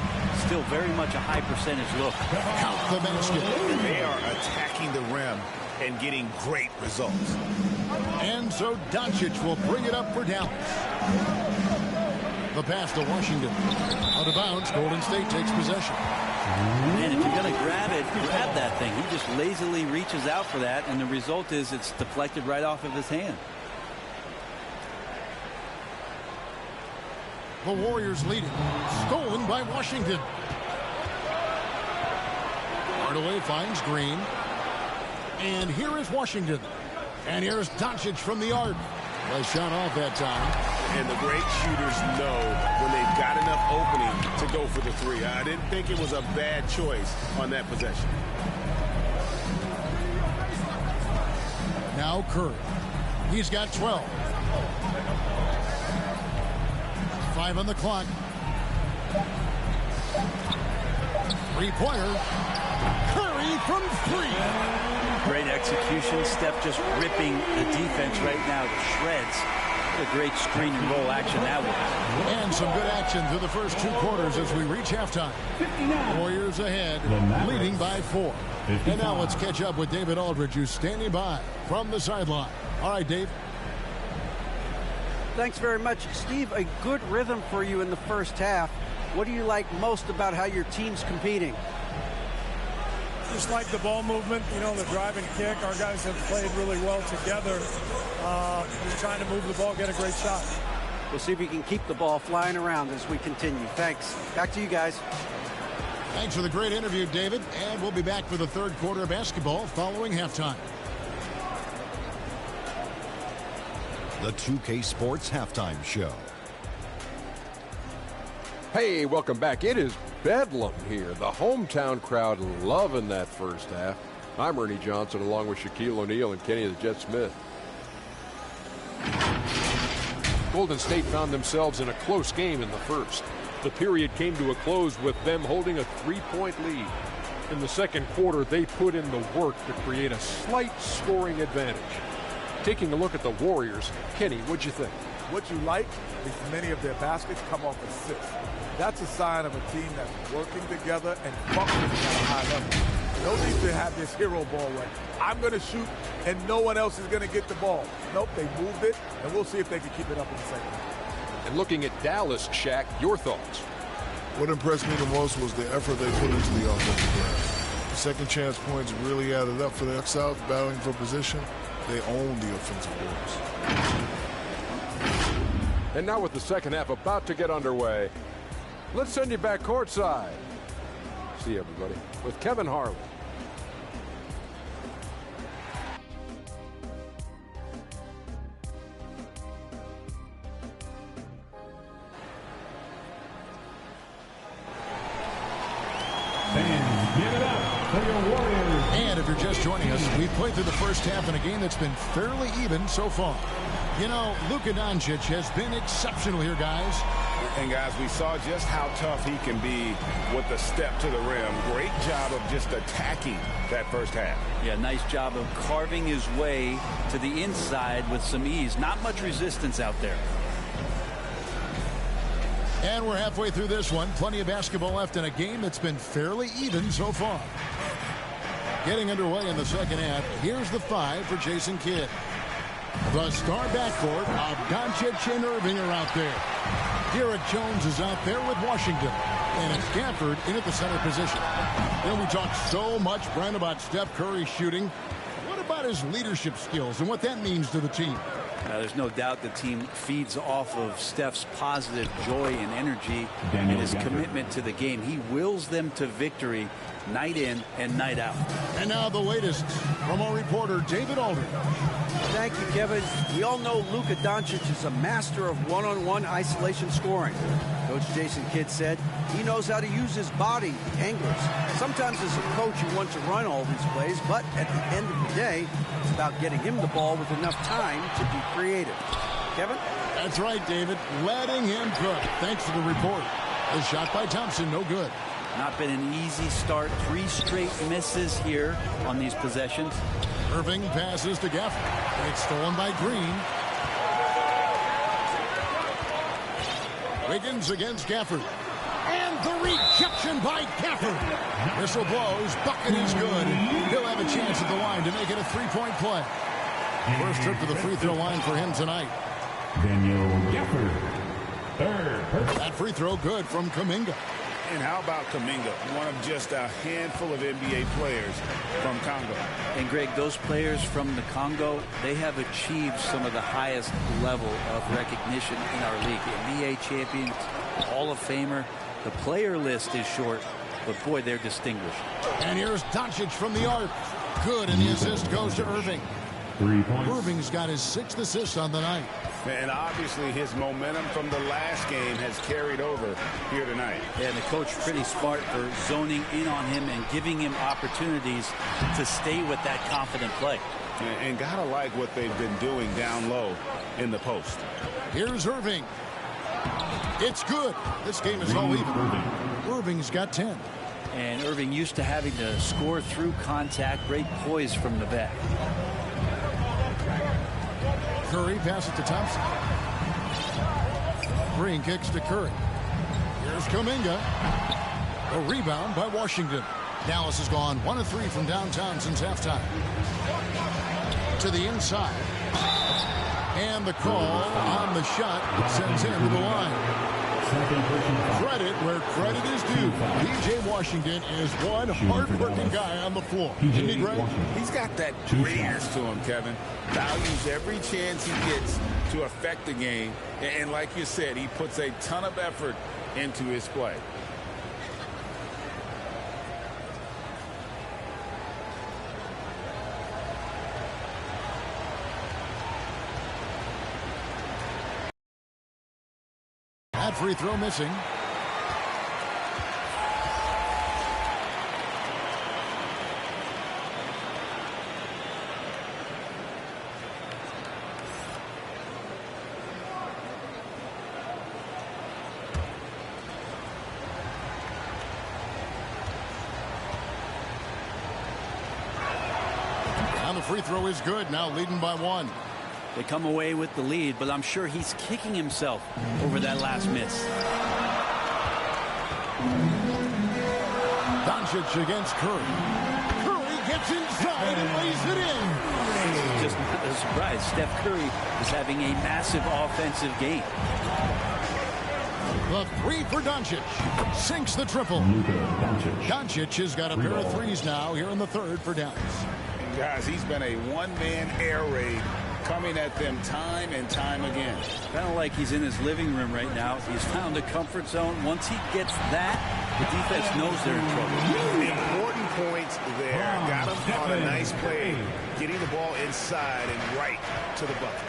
still very much a high percentage look. Count the basket. They are attacking the rim and getting great results. And so Doncic will bring it up for Dallas. The pass to Washington. Out of bounds, Golden State takes possession. And if you're going to grab it, grab that thing. He just lazily reaches out for that, and the result is it's deflected right off of his hand. The Warriors lead it. Stolen by Washington. Hardaway finds Green. And here is Washington. And here's Doncic from the arc. Nice shot off that time. And the great shooters know when they've got enough opening to go for the three. I didn't think it was a bad choice on that possession. Now Curry. He's got 12. 5 on the clock. Three-pointer. Curry from 3. Great execution. Steph just ripping the defense right now to shreds. What a great screen and roll action that was. And some good action through the first 2 quarters as we reach halftime. Warriors ahead, leading by 4. And now let's catch up with David Aldridge, who's standing by from the sideline. All right, Dave. Thanks very much, Steve. A good rhythm for you in the first half. What do you like most about how your team's competing? Just like the ball movement, you know, the drive and kick. Our guys have played really well together. Just trying to move the ball, get a great shot. We'll see if we can keep the ball flying around as we continue. Thanks. Back to you guys. Thanks for the great interview, David. And we'll be back for the third quarter of basketball following halftime. The 2K Sports Halftime Show. Hey, welcome back. It is bedlam here. The hometown crowd loving that first half. I'm Ernie Johnson along with Shaquille O'Neal and Kenny the Jet Smith. Golden State found themselves in a close game in the first. The period came to a close with them holding a 3-point lead. In the second quarter, they put in the work to create a slight scoring advantage. Taking a look at the Warriors, Kenny, what'd you think? What you like is many of their baskets come off assists. That's a sign of a team that's working together and functioning at a high level. No need to have this hero ball where I'm going to shoot and no one else is going to get the ball. Nope, they moved it, and we'll see if they can keep it up in the second half. And looking at Dallas, Shaq, your thoughts? What impressed me the most was the effort they put into the offensive glass. The second chance points really added up for the South, battling for position. They own the offensive boards. And now with the second half about to get underway, let's send you back courtside. See everybody with Kevin Harlan. Fans, give it up for your Warriors. And if you're just joining us, we've played through the first half in a game that's been fairly even so far. You know, Luka Doncic has been exceptional here, guys. And, guys, we saw just how tough he can be with the step to the rim. Great job of just attacking that first half. Yeah, nice job of carving his way to the inside with some ease. Not much resistance out there. And we're halfway through this one. Plenty of basketball left in a game that's been fairly even so far. Getting underway in the second half, here's the 5 for Jason Kidd. The star backcourt of Doncic and Irving are out there. Derek Jones is out there with Washington. And it's Gafford in at the center position. Then we talked so much, Brent, about Steph Curry shooting. What about his leadership skills and what that means to the team? There's no doubt the team feeds off of Steph's positive joy and energy and his commitment to the game. He wills them to victory night in and night out. And now the latest from our reporter, David Aldridge. Thank you, Kevin. We all know Luka Doncic is a master of one-on-one isolation scoring. Coach Jason Kidd said he knows how to use his body, anglers. Sometimes as a coach you want to run all these plays, but at the end of the day, it's about getting him the ball with enough time to be creative. Kevin? That's right, David. Letting him cook. Thanks for the report. The shot by Thompson, no good. Not been an easy start. 3 straight misses here on these possessions. Irving passes to Gafford. It's stolen by Green. Wiggins against Gafford. And the rejection by Gafford. Whistle blows. Bucket is good. He'll have a chance at the line to make it a 3-point play. First trip to the free throw line for him tonight. Daniel Gafford. Third. That free throw good from Kuminga. And how about Kuminga, one of just a handful of NBA players from Congo? And Greg, those players from the Congo, they have achieved some of the highest level of recognition in our league. NBA champions, Hall of Famer. The player list is short, but boy, they're distinguished. And here's Doncic from the arc. Good, and the assist goes to Irving. 3 points. Irving's got his 6th assist on the night. And obviously his momentum from the last game has carried over here tonight. Yeah, and the coach pretty smart for zoning in on him and giving him opportunities to stay with that confident play. And gotta like what they've been doing down low in the post. Here's Irving. It's good. This game is all even. Irving's got 10. And Irving used to having to score through contact, great poise from the back. Curry passes to Thompson. Green kicks to Curry. Here's Kuminga. A rebound by Washington. Dallas has gone 1 of 3 from downtown since halftime. To the inside. And the call on the shot sends him to the line. Credit where credit is due. P.J. Washington is one hard-working guy on the floor. Isn't he, Greg? He's got that grittiness to him, Kevin. Values every chance he gets to affect the game. And like you said, he puts a ton of effort into his play. That free throw missing. And the free throw is good, now leading by 1. They come away with the lead, but I'm sure he's kicking himself over that last miss. Doncic against Curry. Curry gets inside and lays it in. It's just not a surprise. Steph Curry is having a massive offensive game. The 3 for Doncic. Sinks the triple. Doncic has got a pair of threes now here in the 3rd for Dallas. Guys, he's been a one-man air raid coming at them time and time again. Kind of like he's in his living room right now. He's found a comfort zone. Once he gets that, the defense knows they're in trouble. Important points there. Got him on a nice play, getting the ball inside and right to the bucket.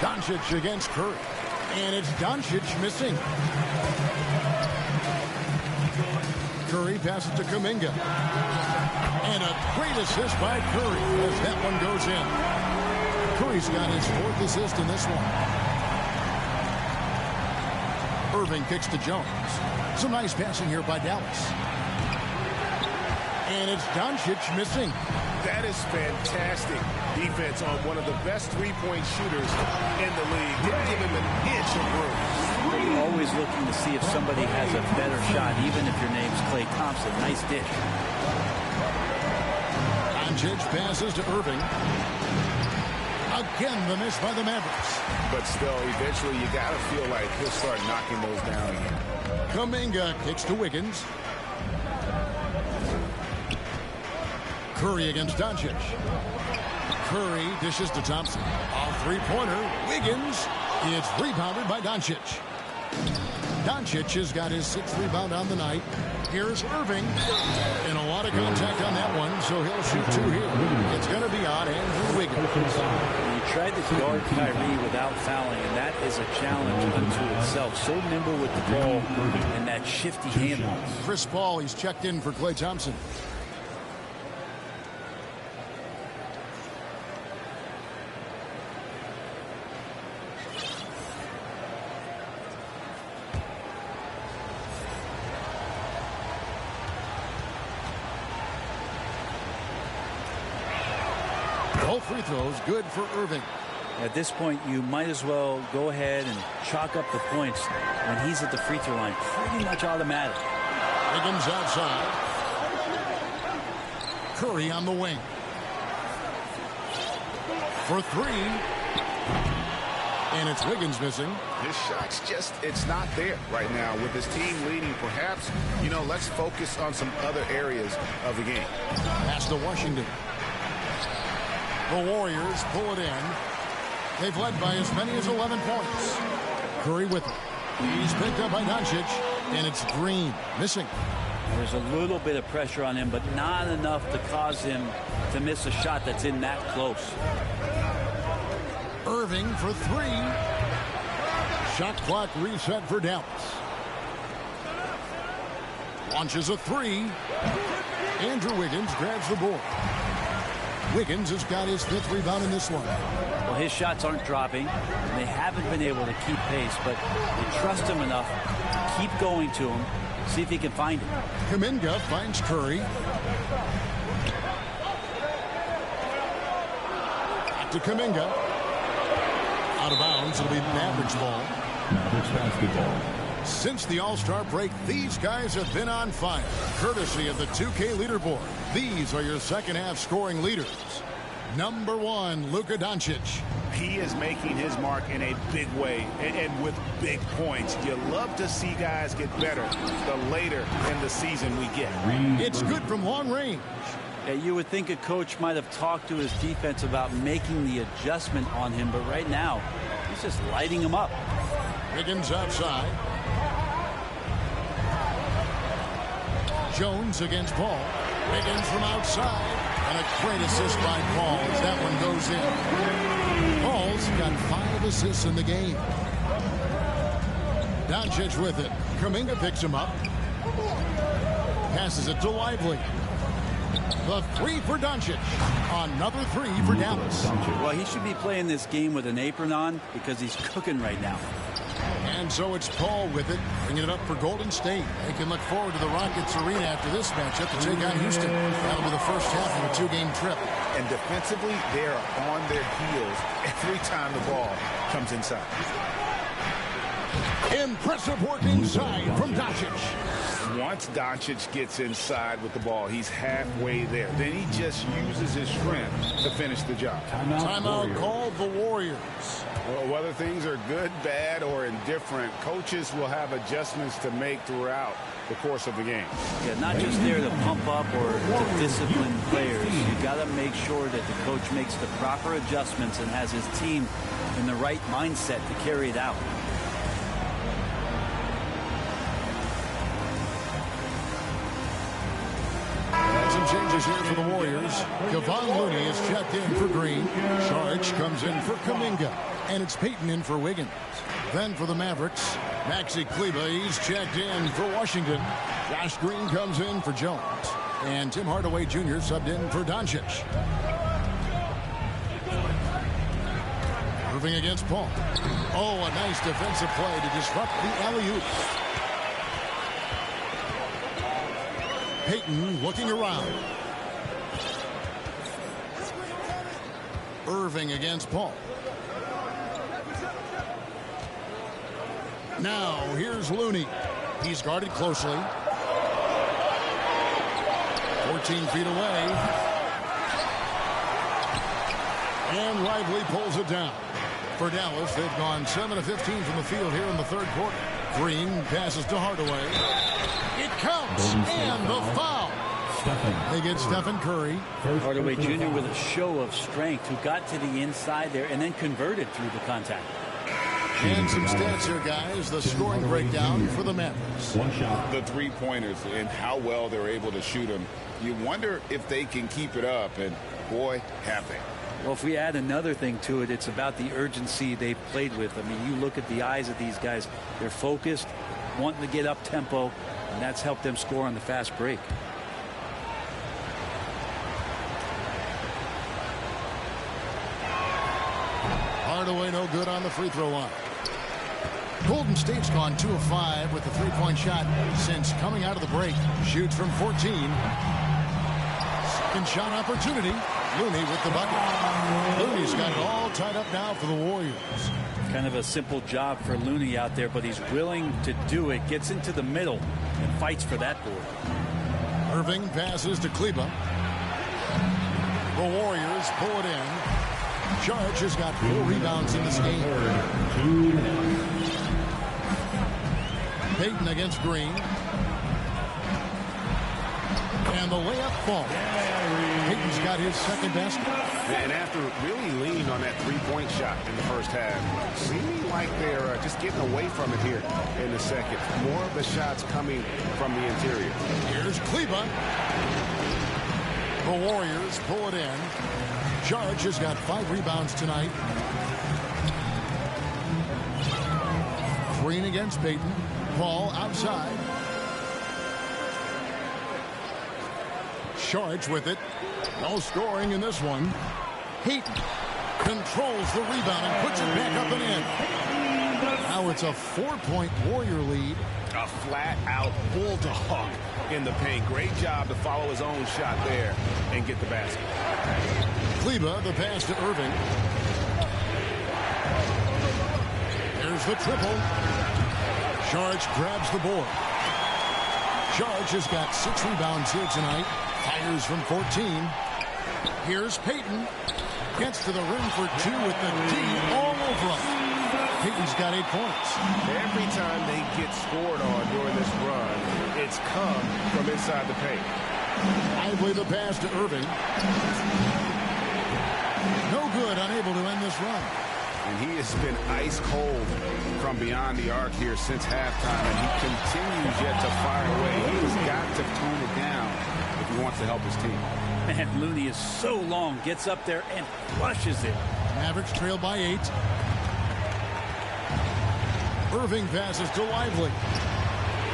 Doncic against Curry. And it's Doncic missing. Curry passes to Kuminga. And a great assist by Curry as that one goes in. Curry's got his 4th assist in this one. Irving kicks to Jones. Some nice passing here by Dallas. And it's Doncic missing. That is fantastic defense on one of the best three-point shooters in the league. Didn't give him an inch of room. Always looking to see if somebody has a better shot, even if your name's Klay Thompson. Nice dish. Doncic passes to Irving. Again, the miss by the Mavericks. But still, eventually, you got to feel like he'll start knocking those down again. Kuminga kicks to Wiggins. Curry against Doncic. Curry dishes to Thompson. A three-pointer. Wiggins. It's rebounded by Doncic. Doncic has got his 6th rebound on the night. Here's Irving. And a lot of contact on that one, so he'll shoot 2 here. It's going to be on Andrew Wiggins. He tried to guard Kyrie without fouling, and that is a challenge unto itself. So nimble with the ball and that shifty handle. Chris Paul, he's checked in for Klay Thompson. Both free throws good for Irving. At this point, you might as well go ahead and chalk up the points when he's at the free throw line. Pretty much automatic. Wiggins outside. Curry on the wing. For 3. And it's Wiggins missing. His shot's just, it's not there right now. With his team leading, perhaps, let's focus on some other areas of the game. Pass to Washington. The Warriors pull it in. They've led by as many as 11 points. Curry with it. He's picked up by Doncic, and it's Green missing. There's a little bit of pressure on him, but not enough to cause him to miss a shot that's in that close. Irving for three. Shot clock reset for Dallas. Launches a three. Andrew Wiggins grabs the board. Wiggins has got his 5th rebound in this one. Well, his shots aren't dropping. They haven't been able to keep pace, but they trust him enough to keep going to him, see if he can find it. Kuminga finds Curry. Back to Kuminga. Out of bounds. It'll be Mavericks ball. Mavericks basketball. Since the All-Star break, these guys have been on fire. Courtesy of the 2K leaderboard. These are your second-half scoring leaders. Number 1, Luka Doncic. He is making his mark in a big way and with big points. You love to see guys get better the later in the season we get. It's good from long range. Yeah, you would think a coach might have talked to his defense about making the adjustment on him, but right now, he's just lighting him up. Wiggins outside. Jones against Paul. Wiggins from outside. And a great assist by Paul as that one goes in. Paul's got 5 assists in the game. Doncic with it. Kuminga picks him up. Passes it to Lively. The 3 for Doncic. Another 3 for Dallas. Well, he should be playing this game with an apron on because he's cooking right now. And so it's Paul with it, bringing it up for Golden State. They can look forward to the Rockets Arena after this matchup to take on Houston. That'll be the first half of a 2-game trip. And defensively, they are on their heels every time the ball comes inside. Impressive work inside from Doncic. Once Doncic gets inside with the ball, he's halfway there. Then he just uses his strength to finish the job. Timeout called the Warriors. Well, whether things are good, bad, or indifferent, coaches will have adjustments to make throughout the course of the game. Yeah, not just there to pump up or to discipline players. You got to make sure that the coach makes the proper adjustments and has his team in the right mindset to carry it out. Some changes here for the Warriors. Kevon Looney is checked in for Green. Saric comes in for Kuminga. And it's Payton in for Wiggins. Then for the Mavericks, Maxi Kleber, he's checked in for Washington. Josh Green comes in for Jones. And Tim Hardaway Jr. subbed in for Doncic. Irving against Paul. Oh, a nice defensive play to disrupt the alley-oop. Payton looking around. Irving against Paul. Now, here's Looney. He's guarded closely. 14 feet away. And Lively pulls it down. For Dallas, they've gone 7 of 15 from the field here in the third quarter. Green passes to Hardaway. It counts, and the foul. They get Stephen Curry. Hardaway Jr. with a show of strength who got to the inside there and then converted through the contact. And some stats here, guys. The scoring breakdown for the Mavericks. One shot. The three-pointers and how well they're able to shoot them. You wonder if they can keep it up, and boy, have they. Well, if we add another thing to it, it's about the urgency they've played with. I mean, you look at the eyes of these guys. They're focused, wanting to get up tempo, and that's helped them score on the fast break. Hardaway no good on the free throw line. Golden State's gone 2 of 5 with the three-point shot since coming out of the break. Shoots from 14. Second shot opportunity. Looney with the bucket. Looney's got it all tied up now for the Warriors. Kind of a simple job for Looney out there, but he's willing to do it. Gets into the middle and fights for that board. Irving passes to Kleber. The Warriors pull it in. Charge has got 4 rebounds in this game. Payton against Green. And the layup falls. Payton's got his second basket. And after really leaning on that three-point shot in the first half, seeming like they're just getting away from it here in the second. More of the shots coming from the interior. Here's Kleba. The Warriors pull it in. Charge has got 5 rebounds tonight. Green against Payton. Ball outside. Charge with it. No scoring in this one. Payton controls the rebound and puts it back up and in. Now it's a 4-point Warrior lead. A flat-out bulldog in the paint. Great job to follow his own shot there and get the basket. Kleba, the pass to Irving. There's the triple. Charge grabs the board. Charge has got 6 rebounds here tonight. Fires from 14. Here's Payton. Gets to the rim for 2 with the D all over him. Payton's got 8 points. Every time they get scored on during this run, it's come from inside the paint. Lively the pass to Irving. No good, unable to end this run. And he has been ice cold from beyond the arc here since halftime, and he continues yet to fire away. He's got to tone it down if he wants to help his team. Man, Looney is so long, gets up there and flushes it. Mavericks trail by 8. Irving passes to Lively.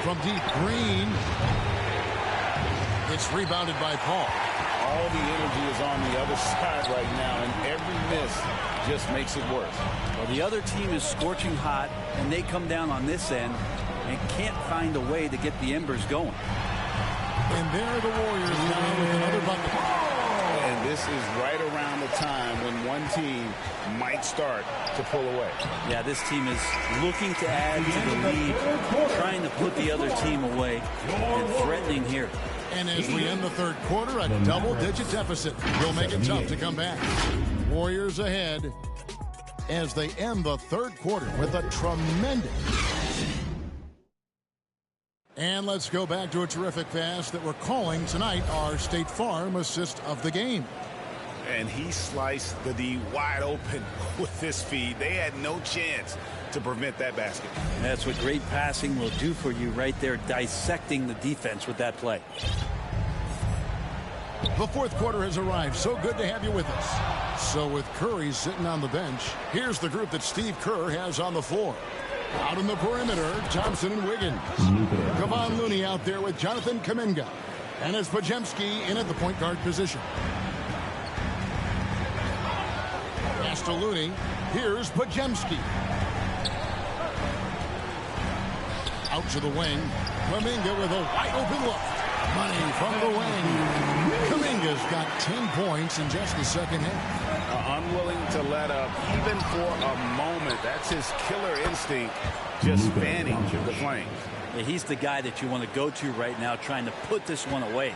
From deep, Green. It's rebounded by Paul. All the energy is on the other side right now, and every miss just makes it worse. Well, the other team is scorching hot, and they come down on this end and can't find a way to get the embers going. And there are the Warriors down with another bucket. And this is right around the time when one team might start to pull away. Yeah, this team is looking to add to the lead, trying to put the other team away, and threatening here. And as we end the third quarter, a double-digit deficit will make it tough to come back. Warriors ahead as they end the third quarter with a tremendous. And let's go back to a terrific pass that we're calling tonight our State Farm assist of the game. And he sliced the D wide open with this feed. They had no chance to prevent that basket. That's what great passing will do for you right there, dissecting the defense with that play. The fourth quarter has arrived. So good to have you with us. So with Curry sitting on the bench, here's the group that Steve Kerr has on the floor. Out in the perimeter, Thompson and Wiggins. Kevon Looney out there with Jonathan Kuminga. And it's Podziemski in at the point guard position. Pass to Looney. Here's Podziemski. Out to the wing. Kuminga with a wide open look. Money from the wing. Kuminga's got 10 points in just the second half. Unwilling to let up even for a moment. That's his killer instinct, just fanning the flames. Yeah, he's the guy that you want to go to right now, trying to put this one away.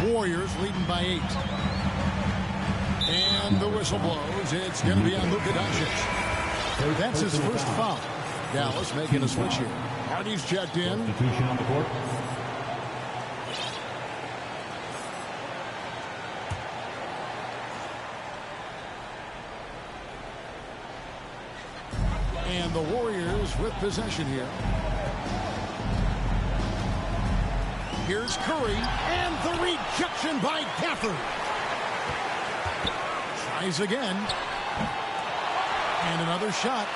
Warriors leading by 8. And the whistle blows. It's going to be on Luka Doncic. That's his first foul. Dallas making a switch here. Hardy's checked in. Substitution on the court. And the Warriors with possession here. Here's Curry, and the rejection by Gafford. Tries again. And another shot.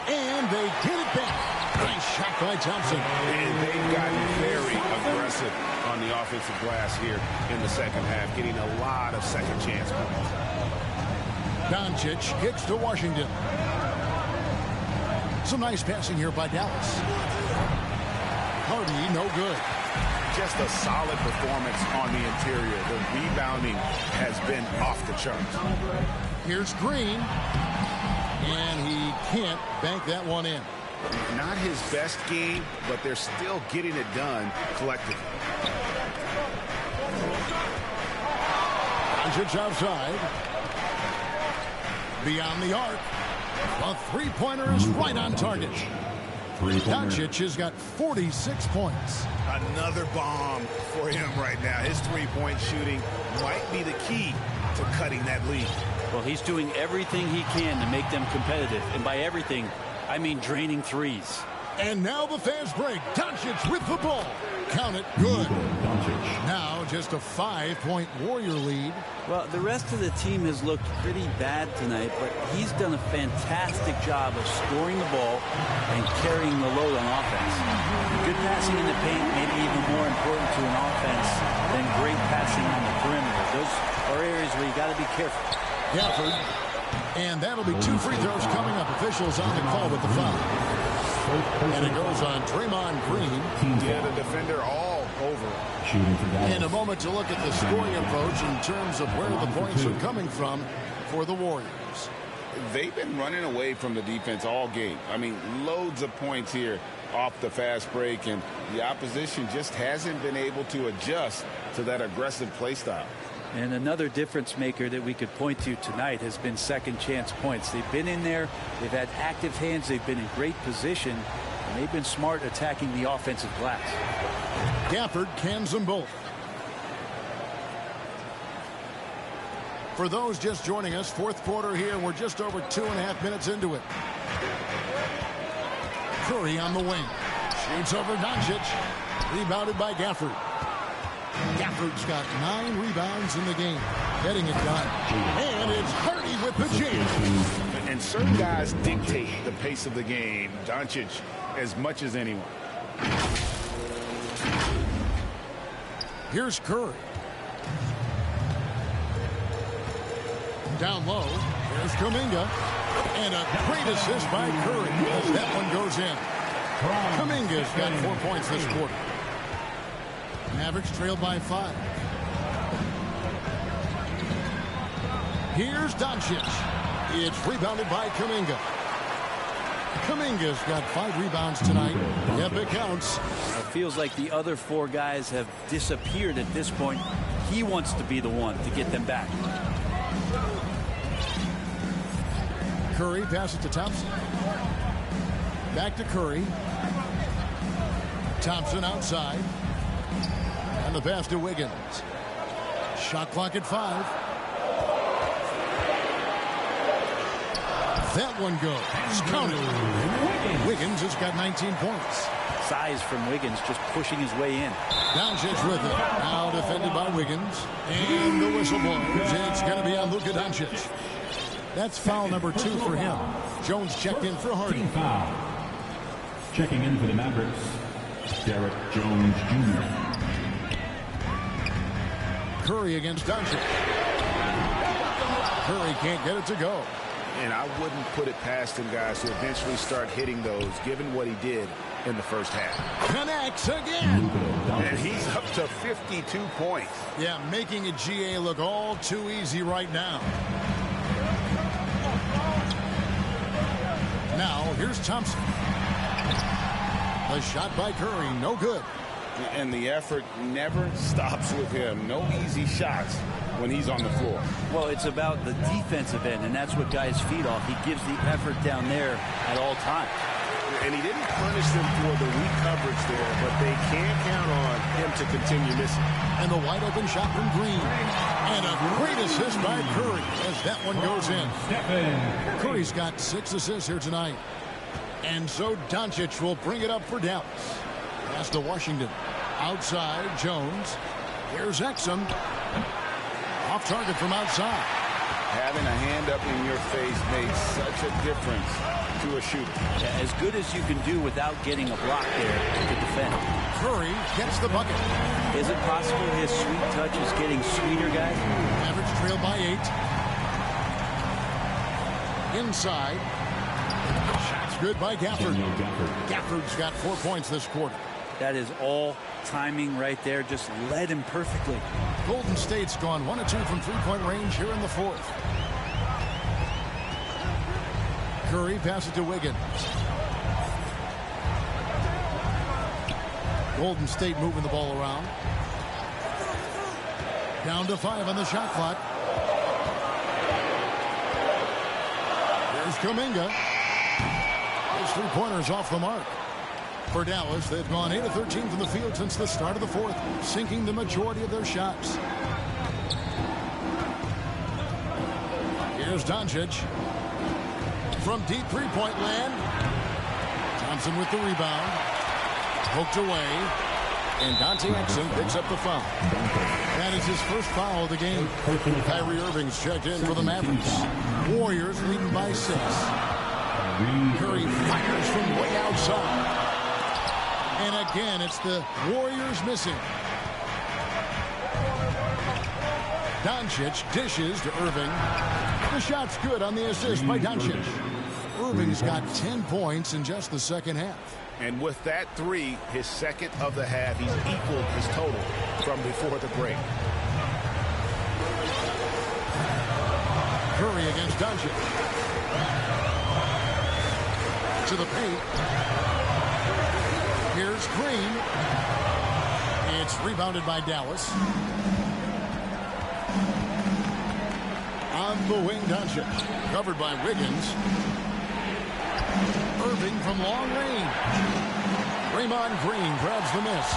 And they get it back. Nice shot by Thompson. And they've gotten very aggressive on the offensive glass here in the second half, getting a lot of second chance points. Doncic kicks to Washington. Some nice passing here by Dallas. Hardy, no good. Just a solid performance on the interior. The rebounding has been off the charts. Here's Green. And he can't bank that one in. Not his best game, but they're still getting it done collectively. Doncic outside. Beyond the arc. A three-pointer is right on target. Doncic has got 46 points. Another bomb for him right now. His three-point shooting might be the key to cutting that lead. Well, he's doing everything he can to make them competitive. And by everything, I mean draining threes. And now the fast break. Doncic with the ball. Count it. Good. Now just a 5-point Warrior lead. Well, the rest of the team has looked pretty bad tonight, but he's done a fantastic job of scoring the ball and carrying the load on offense. Good passing in the paint may be even more important to an offense than great passing on the perimeter. Those are areas where you got to be careful. Gafford. And that'll be 2 free throws coming up. Officials on the call with the foul. And it goes on Draymond Green. Yeah, the defender all over. In a moment to look at the scoring approach in terms of where the points are coming from for the Warriors. They've been running away from the defense all game. I mean, loads of points here off the fast break, and the opposition just hasn't been able to adjust to that aggressive play style. And another difference maker that we could point to tonight has been second chance points. They've been in there. They've had active hands. They've been in great position. And they've been smart attacking the offensive glass. Gafford cans them both. For those just joining us, fourth quarter here. We're just over 2.5 minutes into it. Curry on the wing. Shoots over Doncic. Rebounded by Gafford. Gafford's got 9 rebounds in the game. Getting it done. And it's Hardy with the jam. And certain guys dictate the pace of the game. Doncic as much as anyone. Here's Curry. Down low. Here's Kuminga. And a great assist by Curry as that one goes in. Kuminga's got 4 points this quarter. Mavericks trail by 5. Here's Doncic. It's rebounded by Kuminga. Kuminga's got 5 rebounds tonight. Yep, it counts. It feels like the other 4 guys have disappeared at this point. He wants to be the one to get them back. Curry passes to Thompson. Back to Curry. Thompson outside. And the pass to Wiggins. Shot clock at 5. That one goes. Counted. Wiggins has got 19 points. Size from Wiggins just pushing his way in. Doncic with it. Now defended by Wiggins. And the whistle blows. It's going to be on Luka Doncic. That's foul number 2 for him. Jones checked in for Hardy. Foul. Checking in for the Mavericks, Derek Jones Jr. Curry against Doncic. Curry can't get it to go. And I wouldn't put it past him, guys, to eventually start hitting those, given what he did in the first half. Connects again. And he's up to 52 points. Yeah, making a GA look all too easy right now. Now, here's Thompson. The shot by Curry, no good. And the effort never stops with him. No easy shots when he's on the floor. Well, it's about the defensive end, and that's what guys feed off. He gives the effort down there at all times. And he didn't punish them for the weak coverage there, but they can't count on him to continue missing. And the wide open shot from Green. And a great assist by Curry as that one goes in. Curry's got 6 assists here tonight. And so Doncic will bring it up for Dallas. Pass to Washington. Outside, Jones. Here's Exum. Off target from outside. Having a hand up in your face makes such a difference to a shooter. Yeah, as good as you can do without getting a block there to defend. Curry gets the bucket. Is it possible his sweet touch is getting sweeter, guys? Mavericks trail by 8. Inside. Shot's good by Gafford. Gafford's got 4 points this quarter. That is all timing right there. Just led him perfectly. Golden State's gone 1 of 2 from 3-point range here in the 4th. Curry passes to Wiggins. Golden State moving the ball around. Down to 5 on the shot clock. Here's Kuminga. His three-pointers off the mark. For Dallas, they've gone 8 of 13 from the field since the start of the fourth, sinking the majority of their shots. Here's Doncic. From deep three-point land. Thompson with the rebound. Poked away. And Dante Exum picks up the foul. That is his first foul of the game. Kyrie Irving's checked in for the Mavericks. Warriors leading by 6. Curry fires from way outside. And again, it's the Warriors missing. Doncic dishes to Irving. The shot's good on the assist by Doncic. Irving's got 10 points in just the second half. And with that three, his second of the half, he's equaled his total from before the break. Curry against Doncic. To the paint. Here's Green. It's rebounded by Dallas. On the wing, Doncic. Covered by Wiggins. Irving from long range. Draymond Green grabs the miss.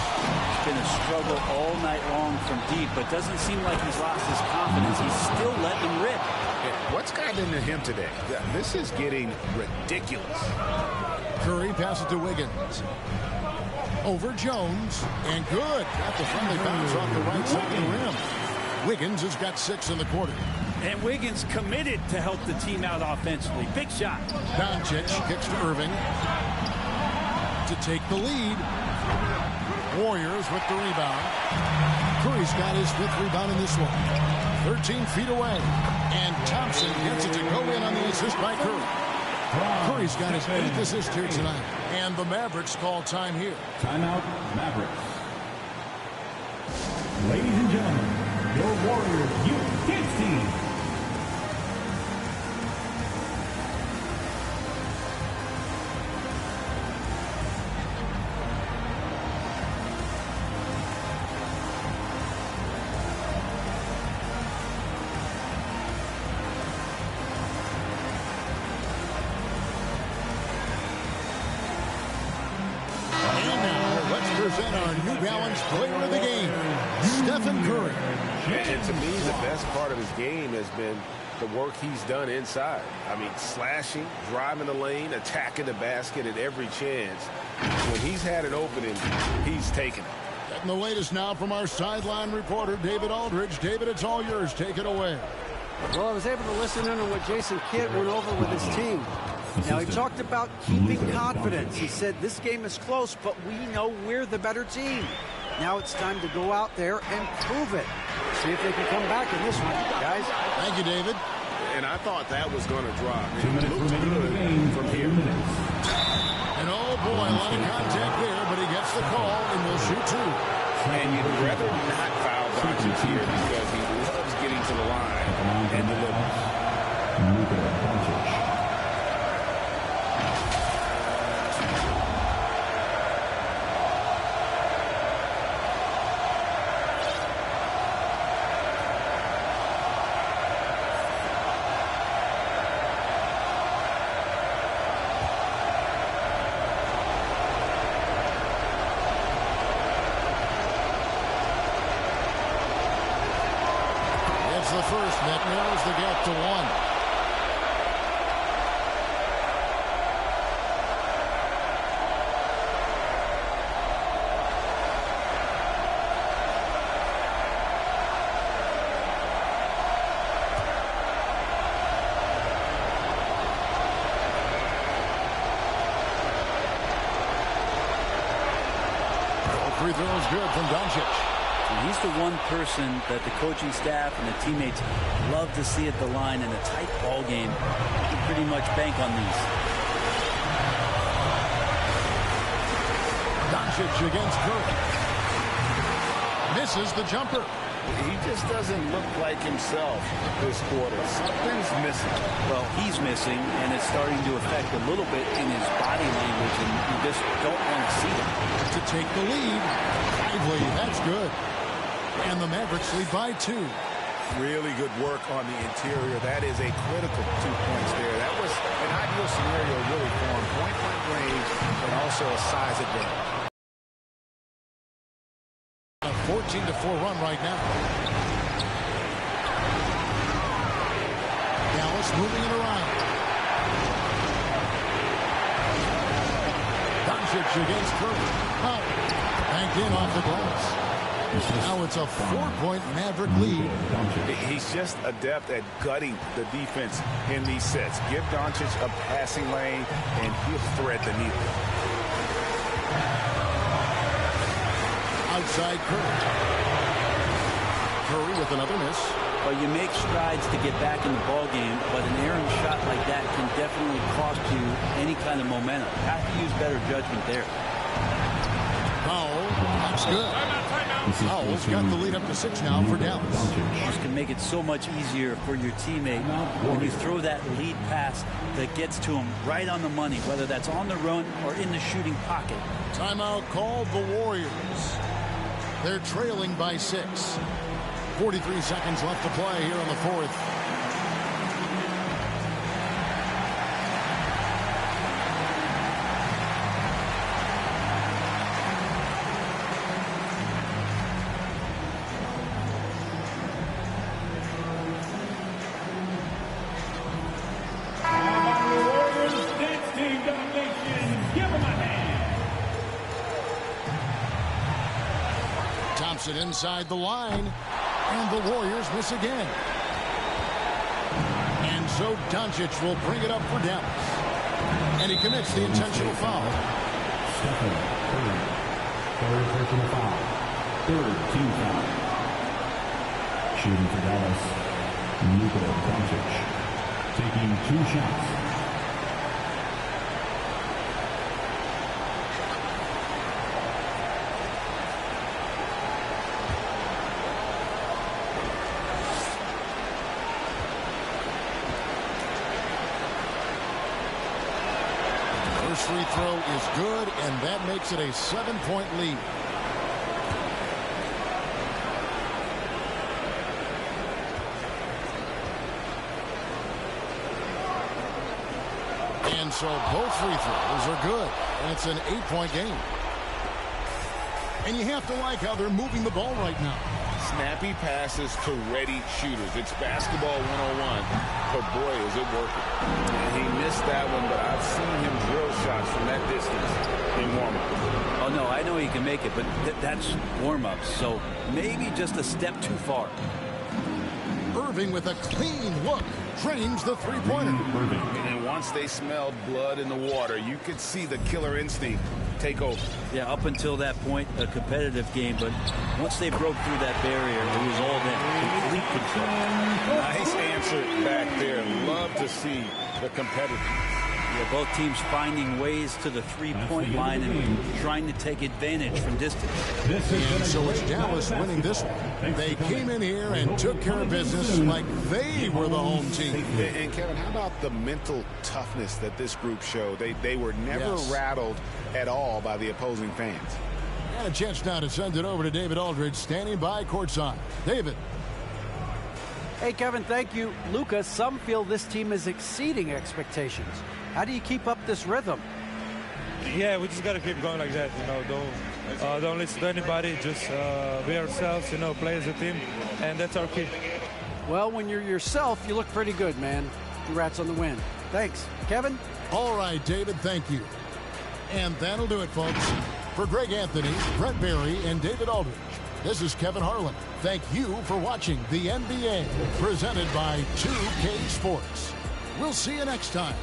It's been a struggle all night long from deep, but doesn't seem like he's lost his confidence. He's still letting them rip. What's gotten into him today? This is getting ridiculous. Curry passes to Wiggins. Over Jones. And good. Got the friendly bounce off the right side of the rim. Wiggins has got 6 in the quarter. And Wiggins committed to help the team out offensively. Big shot. Doncic kicks to Irving to take the lead. Warriors with the rebound. Curry's got his 5th rebound in this one. 13 feet away. And Thompson gets it to go in on the assist by Curry. Curry's got his 8th assist here tonight. And the Mavericks call time here. Timeout, Mavericks. Ladies and gentlemen, your Warriors Youth Kids team. Player of the game, Stephen Curry. And to me, the best part of his game has been the work he's done inside. I mean, slashing, driving the lane, attacking the basket at every chance. When he's had an opening, he's taken it. Getting the latest now from our sideline reporter, David Aldridge. David, it's all yours. Take it away. Well, I was able to listen in on what Jason Kidd went over with his team. Now, he talked about keeping confidence. He said this game is close, but we know we're the better team. Now it's time to go out there and prove it. See if they can come back in this one, guys. Thank you, David. And I thought that was going to drop. 2 minutes remaining in the game from here. And oh boy, a lot of contact there, but he gets the call and will shoot 2. And you'd rather not foul Doncic here because he loves getting to the line and delivering. The first that narrows the gap to 1. Free throws good from Doncic. He's the one person that the coaching staff and the teammates love to see at the line in a tight ball game. You can pretty much bank on these. Doncic against Curry. Misses the jumper. He just doesn't look like himself this quarter. Something's missing. Well, he's missing, and it's starting to affect a little bit in his body language, and you just don't want to see it. To take the lead. Lively, that's good. And the Mavericks lead by 2. Really good work on the interior. That is a critical 2 points there. That was an so a size advantage. A 14-4 run right now. Dallas moving it around. Doncic against Curry. Banked in off the glass. Now it's a 4-point Maverick lead. He's just adept at gutting the defense in these sets. Give Doncic a passing lane, and he'll thread the needle. Outside Curry. Curry with another miss. Well, you make strides to get back in the ball game, but an errant shot like that can definitely cost you any kind of momentum. You have to use better judgment there. Foul. That's good. Powell's got the lead up to 6 now for Dallas. This can make it so much easier for your teammate when you throw that lead pass that gets to him right on the money, whether that's on the run or in the shooting pocket. Timeout called the Warriors. They're trailing by 6. 43 seconds left to play here in the fourth. Inside the line, and the Warriors miss again. And so Doncic will bring it up for Dallas. And he commits the intentional foul. Third personal foul. Third team foul. Shooting for Dallas, Luka Doncic. Taking 2 shots. Free throw is good, and that makes it a 7-point lead. And so both free throws are good, and it's an 8-point game. And you have to like how they're moving the ball right now. Snappy passes to ready shooters. It's basketball 101, but boy, is it working. And he missed that one, but I've seen him drill shots from that distance in warm-up. Oh, no, I know he can make it, but that's warm-ups, so maybe just a step too far. Irving with a clean look drains the three-pointer. And then once they smelled blood in the water, you could see the killer instinct take over. Yeah, up until that point, a competitive game, but once they broke through that barrier, it was all them. Complete control. Nice answer back there. Love to see the competitive. Yeah, both teams finding ways to the three-point line and trying to take advantage from distance. And so it's Dallas winning this one. They came in here and took care of business like they were the home team. And Kevin, how about the mental toughness that this group showed? They were never rattled at all by the opposing fans. And a chance now to send it over to David Aldridge, standing by courtside. David. Hey, Kevin, thank you. Luka, some feel this team is exceeding expectations. How do you keep up this rhythm? Yeah, we just got to keep going like that. Don't listen to anybody. Just be ourselves, play as a team. And that's our key. Well, when you're yourself, you look pretty good, man. Congrats on the win. Thanks. Kevin? All right, David, thank you. And that'll do it, folks. For Greg Anthony, Brett Barry, and David Aldridge, this is Kevin Harlan. Thank you for watching the NBA, presented by 2K Sports. We'll see you next time.